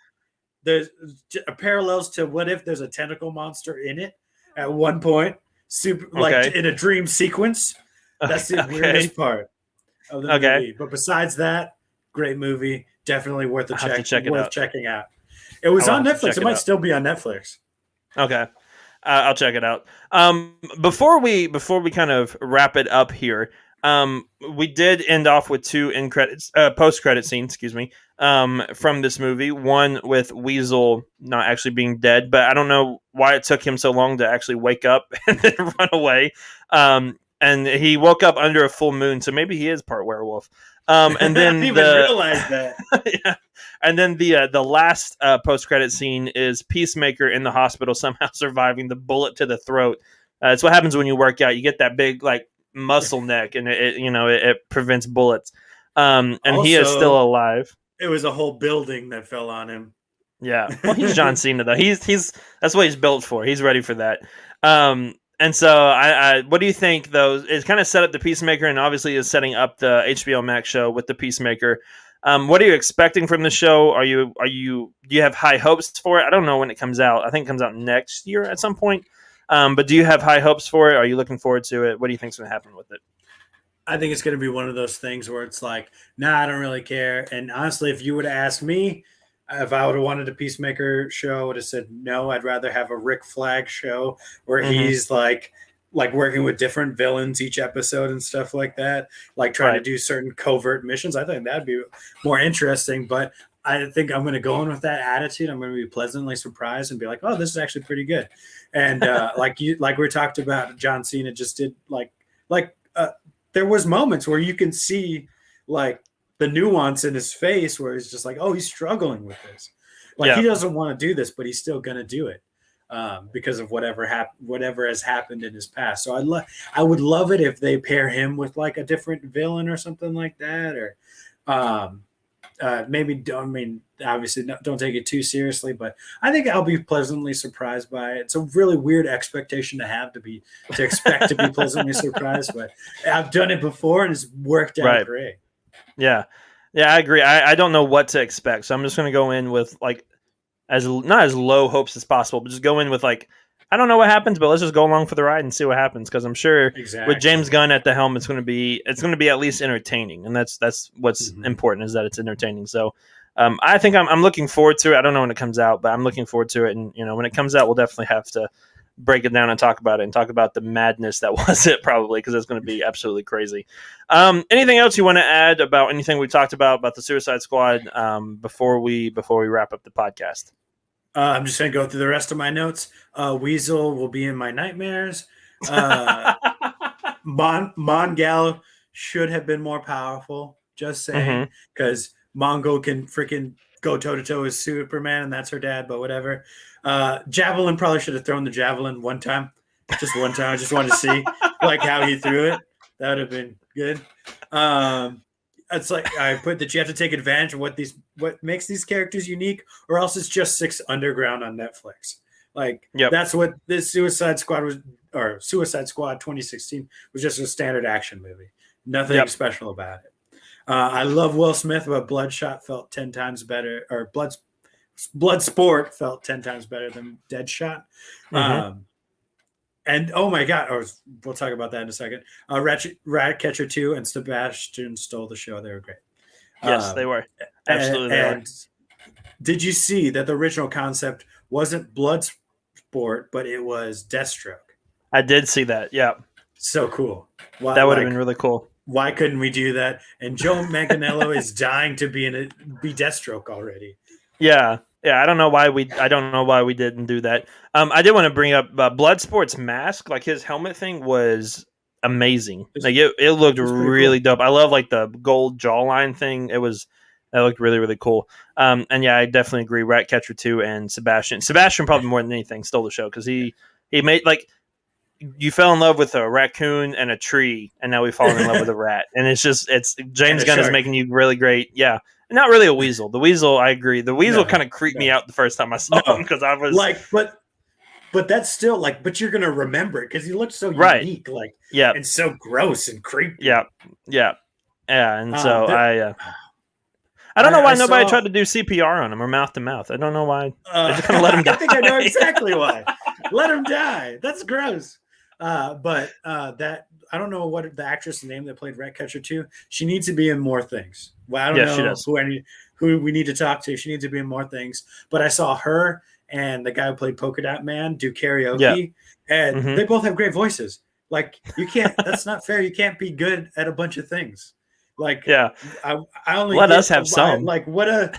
There's parallels to what if there's a tentacle monster in it at one point, like in a dream sequence. That's the weirdest part of the movie. But besides that, great movie. Definitely worth a check. Worth checking out. It was on Netflix. It might still be on Netflix. Okay. I'll check it out. Before we kind of wrap it up here, we did end off with two post credit scenes, excuse me, from this movie. One with Weasel not actually being dead, but I don't know why it took him so long to actually wake up and then run away. And he woke up under a full moon, so maybe he is part werewolf. And then I didn't even realize that. Yeah. And then the last post credit scene is Peacemaker in the hospital somehow surviving the bullet to the throat. It's what happens when you work out. You get that big like muscle neck, and it prevents bullets. And also, he is still alive. It was a whole building that fell on him. Yeah, well, he's John Cena though. He's that's what he's built for. He's ready for that. And so, I what do you think though? It's kind of set up the Peacemaker, and obviously is setting up the HBO Max show with the Peacemaker. What are you expecting from the show? Do you have high hopes for it? I don't know when it comes out. I think it comes out next year at some point. But do you have high hopes for it? Are you looking forward to it? What do you think's going to happen with it? I think it's going to be one of those things where it's like, nah, I don't really care. And honestly, if you would have asked me, if I would have wanted a Peacemaker show, I would have said no. I'd rather have a Rick Flag show where he's like working with different villains each episode and stuff like that, like trying to do certain covert missions. I think that'd be more interesting. But I think I'm going to go in with that attitude. I'm going to be pleasantly surprised and be like, oh, this is actually pretty good. And like we talked about, John Cena just did there was moments where you can see like the nuance in his face where he's just like, oh, he's struggling with this. Like he doesn't want to do this, but he's still going to do it because of whatever has happened in his past. So I would love it if they pair him with like a different villain or something like that, or maybe obviously don't take it too seriously, but I think I'll be pleasantly surprised by it. It's a really weird expectation to expect to be pleasantly surprised, but I've done it before and it's worked out great. Yeah, I agree. I don't know what to expect, so I'm just going to go in with like not as low hopes as possible, but just go in with like, I don't know what happens, but let's just go along for the ride and see what happens. Because I'm sure with James Gunn at the helm, it's going to be at least entertaining, and that's what's important, is that it's entertaining. So I think I'm looking forward to it. I don't know when it comes out, but I'm looking forward to it. And when it comes out, we'll definitely have to break it down and talk about it, and talk about the madness that was it, probably, because it's going to be absolutely crazy. Anything else you want to add about anything we talked about the Suicide Squad before we wrap up the podcast? I'm just gonna go through the rest of my notes. Weasel will be in my nightmares. Uh, Mongal should have been more powerful. Just saying, because Mongo can freaking go toe to toe with Superman, and that's her dad. But whatever. Javelin probably should have thrown the javelin one time, just one time. I just wanted to see like how he threw it. That would have been good. It's like I put that you have to take advantage of what makes these characters unique, or else it's just Six Underground on Netflix. Like that's what this Suicide Squad was, or Suicide Squad 2016 was just a standard action movie. Nothing special about it. I love Will Smith, but Bloodshot felt 10 times better, or Bloodsport felt 10 times better than Deadshot. And oh my God, we'll talk about that in a second. Ratcatcher 2 and Sebastian stole the show. They were great. Yes, they were. Absolutely. And did you see that the original concept wasn't Bloodsport, but it was Deathstroke? I did see that. Yeah. So cool. That would have been really cool. Why couldn't we do that? And Joe Manganiello is dying to be Deathstroke already. Yeah. Yeah, I don't know why we didn't do that. I did want to bring up Bloodsport's mask. Like his helmet thing was amazing. Like it looked really dope. I love like the gold jawline thing. That looked really, really cool. And yeah, I definitely agree. Ratcatcher 2 and Sebastian probably more than anything stole the show because he made like you fell in love with a raccoon and a tree, and now we've fallen in love with a rat. And it's James Gunn is making you really great. Yeah. Not really a weasel. The weasel, I agree. The weasel kind of creeped me out the first time I saw him because I was like, but that's still like, but you're gonna remember it because he looked so unique, like, and so gross and creepy. Yeah. And so I don't know why nobody tried to do CPR on him or mouth to mouth. I don't know why. They just kind of let him die. I think I know exactly why. Let him die. That's gross. But that I don't know what the actress name that played Ratcatcher 2. She needs to be in more things. Well, I don't know who we need to talk to. She needs to be in more things. But I saw her and the guy who played Polka Dot Man do karaoke, and they both have great voices. Like you can't. That's not fair. You can't be good at a bunch of things. Like I only let us have some. Like what a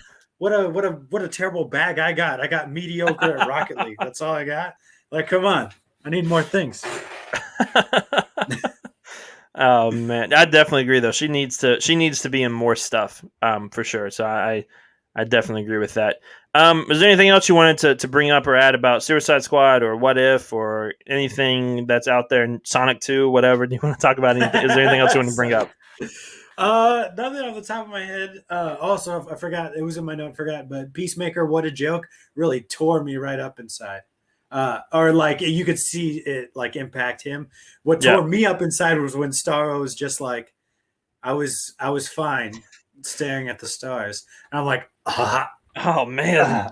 terrible bag I got. I got mediocre at Rocket League. That's all I got. Like come on. I need more things. Oh man, I definitely agree though. She needs to be in more stuff, for sure. So I definitely agree with that. Is there anything else you wanted to bring up or add about Suicide Squad or What If or anything that's out there in Sonic 2, whatever? Do you want to talk about anything? Is there anything else you want to bring up? Nothing off the top of my head. Also, I forgot, it was in my note, but Peacemaker, what a joke, really tore me right up inside. Or like you could see it like impact him. What tore me up inside was when Starro was just like, I was fine staring at the stars. And I'm like, oh man.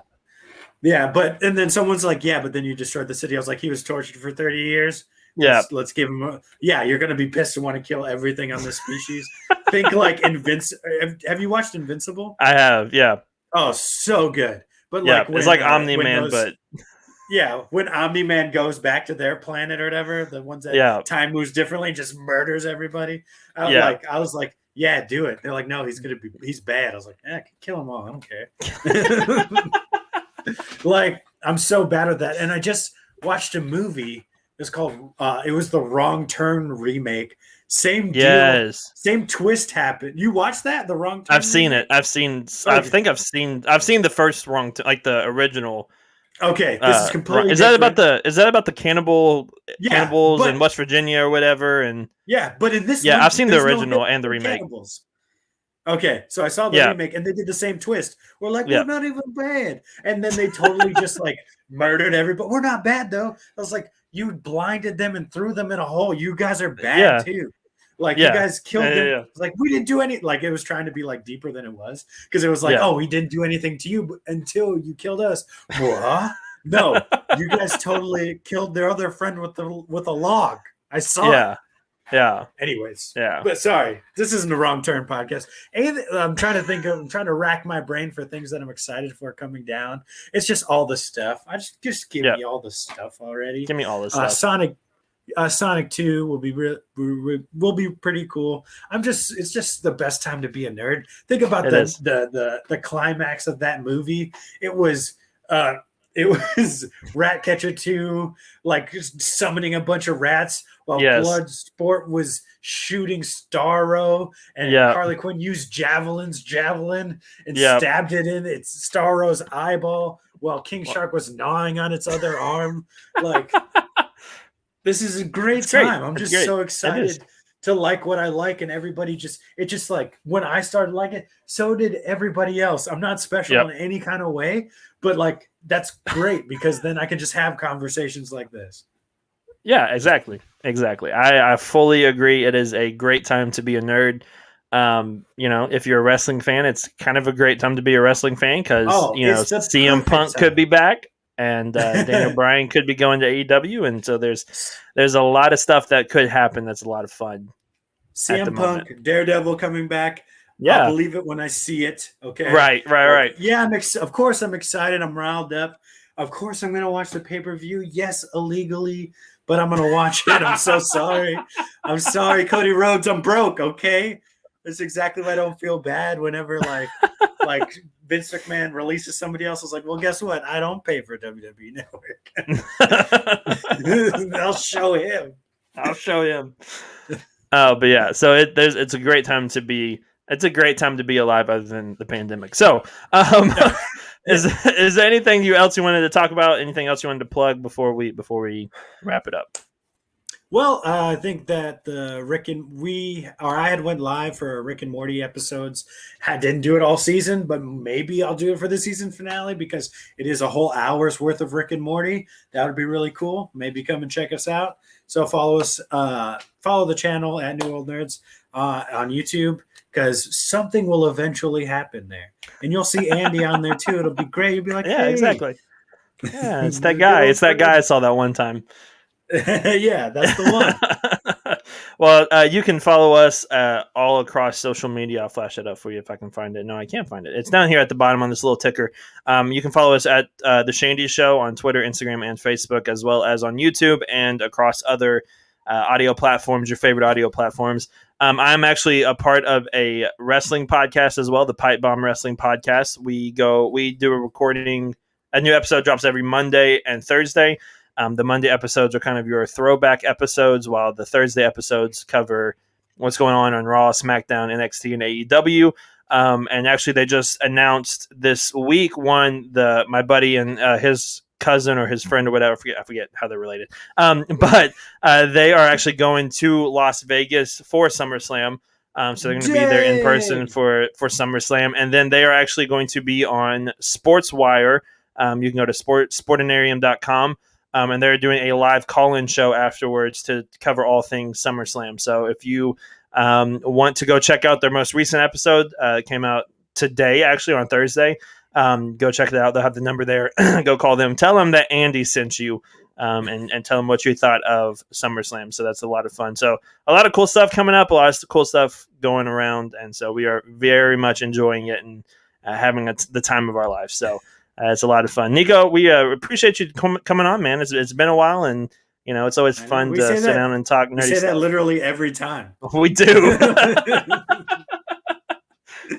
Yeah, and then someone's like, yeah, but then you destroyed the city. I was like, he was tortured for 30 years. Yeah. Let's give him you're going to be pissed and want to kill everything on this species. Think like Invincible. Have you watched Invincible? I have, yeah. Oh, so good. But like it's like Omni-Man, but yeah, when Omni-Man goes back to their planet or whatever, the ones that time moves differently and just murders everybody. I was like, yeah, do it. They're like, no, he's bad. I was like, I can kill them all. I don't care. Like, I'm so bad at that. And I just watched a movie. It's called it was the Wrong Turn remake. Same deal. Same twist happened. You watched that? The Wrong Turn? I've seen it. I think I've seen the first like the original. Okay, this is completely. Is that about the cannibals in West Virginia or whatever? And but in this, I've seen the original and the remake. Cannibals. Okay, so I saw the remake, and they did the same twist. We're like, we're not even bad, and then they totally just like murdered everybody. We're not bad though. I was like, you blinded them and threw them in a hole. You guys are bad too. Like you guys killed them. Yeah. Like we didn't do any. Like it was trying to be like deeper than it was because it was like, oh, we didn't do anything to you until you killed us. What? No, you guys totally killed their other friend with a log. I saw it. Yeah. Anyways. Yeah. But sorry, this isn't a Wrong Turn podcast. I'm trying to rack my brain for things that I'm excited for coming down. It's just all the stuff. Just give me all the stuff already. Give me all this stuff. Sonic 2 will be pretty cool. It's just the best time to be a nerd. Think about the climax of that movie. It was It was Ratcatcher 2, like just summoning a bunch of rats, while Yes. Bloodsport was shooting Starro, and Yeah. Harley Quinn used javelin and Yep. stabbed it in its Starro's eyeball, while King Shark was gnawing on its other arm. Like, this is a great time. I'm just so excited to like what I like, and everybody it just like, when I started liking it, so did everybody else. I'm not special in any kind of way, but like, that's great because then I can just have conversations like this. Yeah, exactly. I fully agree. It is a great time to be a nerd. If you're a wrestling fan, it's kind of a great time to be a wrestling fan because CM Punk could be back, and Daniel Bryan could be going to AEW, and so there's a lot of stuff that could happen. That's a lot of fun. CM Punk, Daredevil coming back. Yeah, I'll believe it when I see it. Okay, right. Yeah, of course I'm excited. I'm riled up. Of course I'm gonna watch the pay-per-view. Yes, illegally, but I'm gonna watch it. I'm so sorry. I'm sorry, Cody Rhodes. I'm broke. Okay, that's exactly why I don't feel bad whenever like Vince McMahon releases somebody else. I was like, well, guess what? I don't pay for WWE Network. I'll show him. Oh, but yeah, so it's a great time to be. It's a great time to be alive, other than the pandemic. So, is there anything else you wanted to talk about? Anything else you wanted to plug before we wrap it up? Well, I think that I had went live for Rick and Morty episodes. I didn't do it all season, but maybe I'll do it for the season finale because it is a whole hour's worth of Rick and Morty. That would be really cool. Maybe come and check us out. So follow the channel at NewWorldNerds on YouTube, because something will eventually happen there, and you'll see Andy on there too. It'll be great. You'll be like, yeah, hey. Exactly. Yeah, it's that guy. It's that guy I saw that one time. Yeah, that's the one. Well, you can follow us all across social media. I'll flash it up for you if I can find it. No, I can't find it. It's down here at the bottom on this little ticker. You can follow us at The Shandy Show on Twitter, Instagram, and Facebook, as well as on YouTube and across other audio platforms, your favorite audio platforms. I'm actually a part of a wrestling podcast as well, the Pipe Bomb Wrestling Podcast. We do a recording. A new episode drops every Monday and Thursday. The Monday episodes are kind of your throwback episodes, while the Thursday episodes cover what's going on Raw, SmackDown, NXT, and AEW. And actually, they just announced this week my buddy and his cousin or his friend or whatever, I forget how they're related. But they are actually going to Las Vegas for SummerSlam. So they're going to be there in person for SummerSlam. And then they are actually going to be on SportsWire. You can go to sportinarium.com. And they're doing a live call-in show afterwards to cover all things SummerSlam. So if you want to go check out their most recent episode, it came out today, actually on Thursday. Go check it out. They'll have the number there. Go call them. Tell them that Andy sent you, and tell them what you thought of SummerSlam. So that's a lot of fun. So a lot of cool stuff coming up, a lot of cool stuff going around. And so we are very much enjoying it and having the time of our lives. So it's a lot of fun. Niko, we appreciate you coming on, man. It's been a while, and it's always fun to sit down and talk nerdy stuff. We say that literally every time. We do.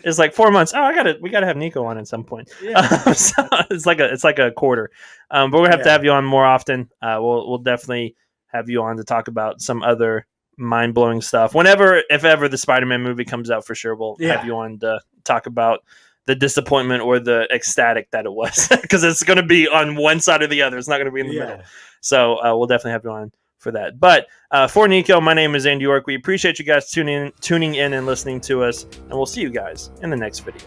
It's like 4 months. Oh, we gotta have Niko on at some point. Yeah. So it's like a quarter. But we're gonna have to have you on more often. We'll definitely have you on to talk about some other mind blowing stuff. If ever the Spider-Man movie comes out, for sure we'll have you on to talk about the disappointment or the ecstatic that it was, because it's going to be on one side or the other. It's not going to be in the middle. So we'll definitely have you on for that. But for Niko, my name is Andy York. We appreciate you guys tuning in and listening to us, and we'll see you guys in the next video.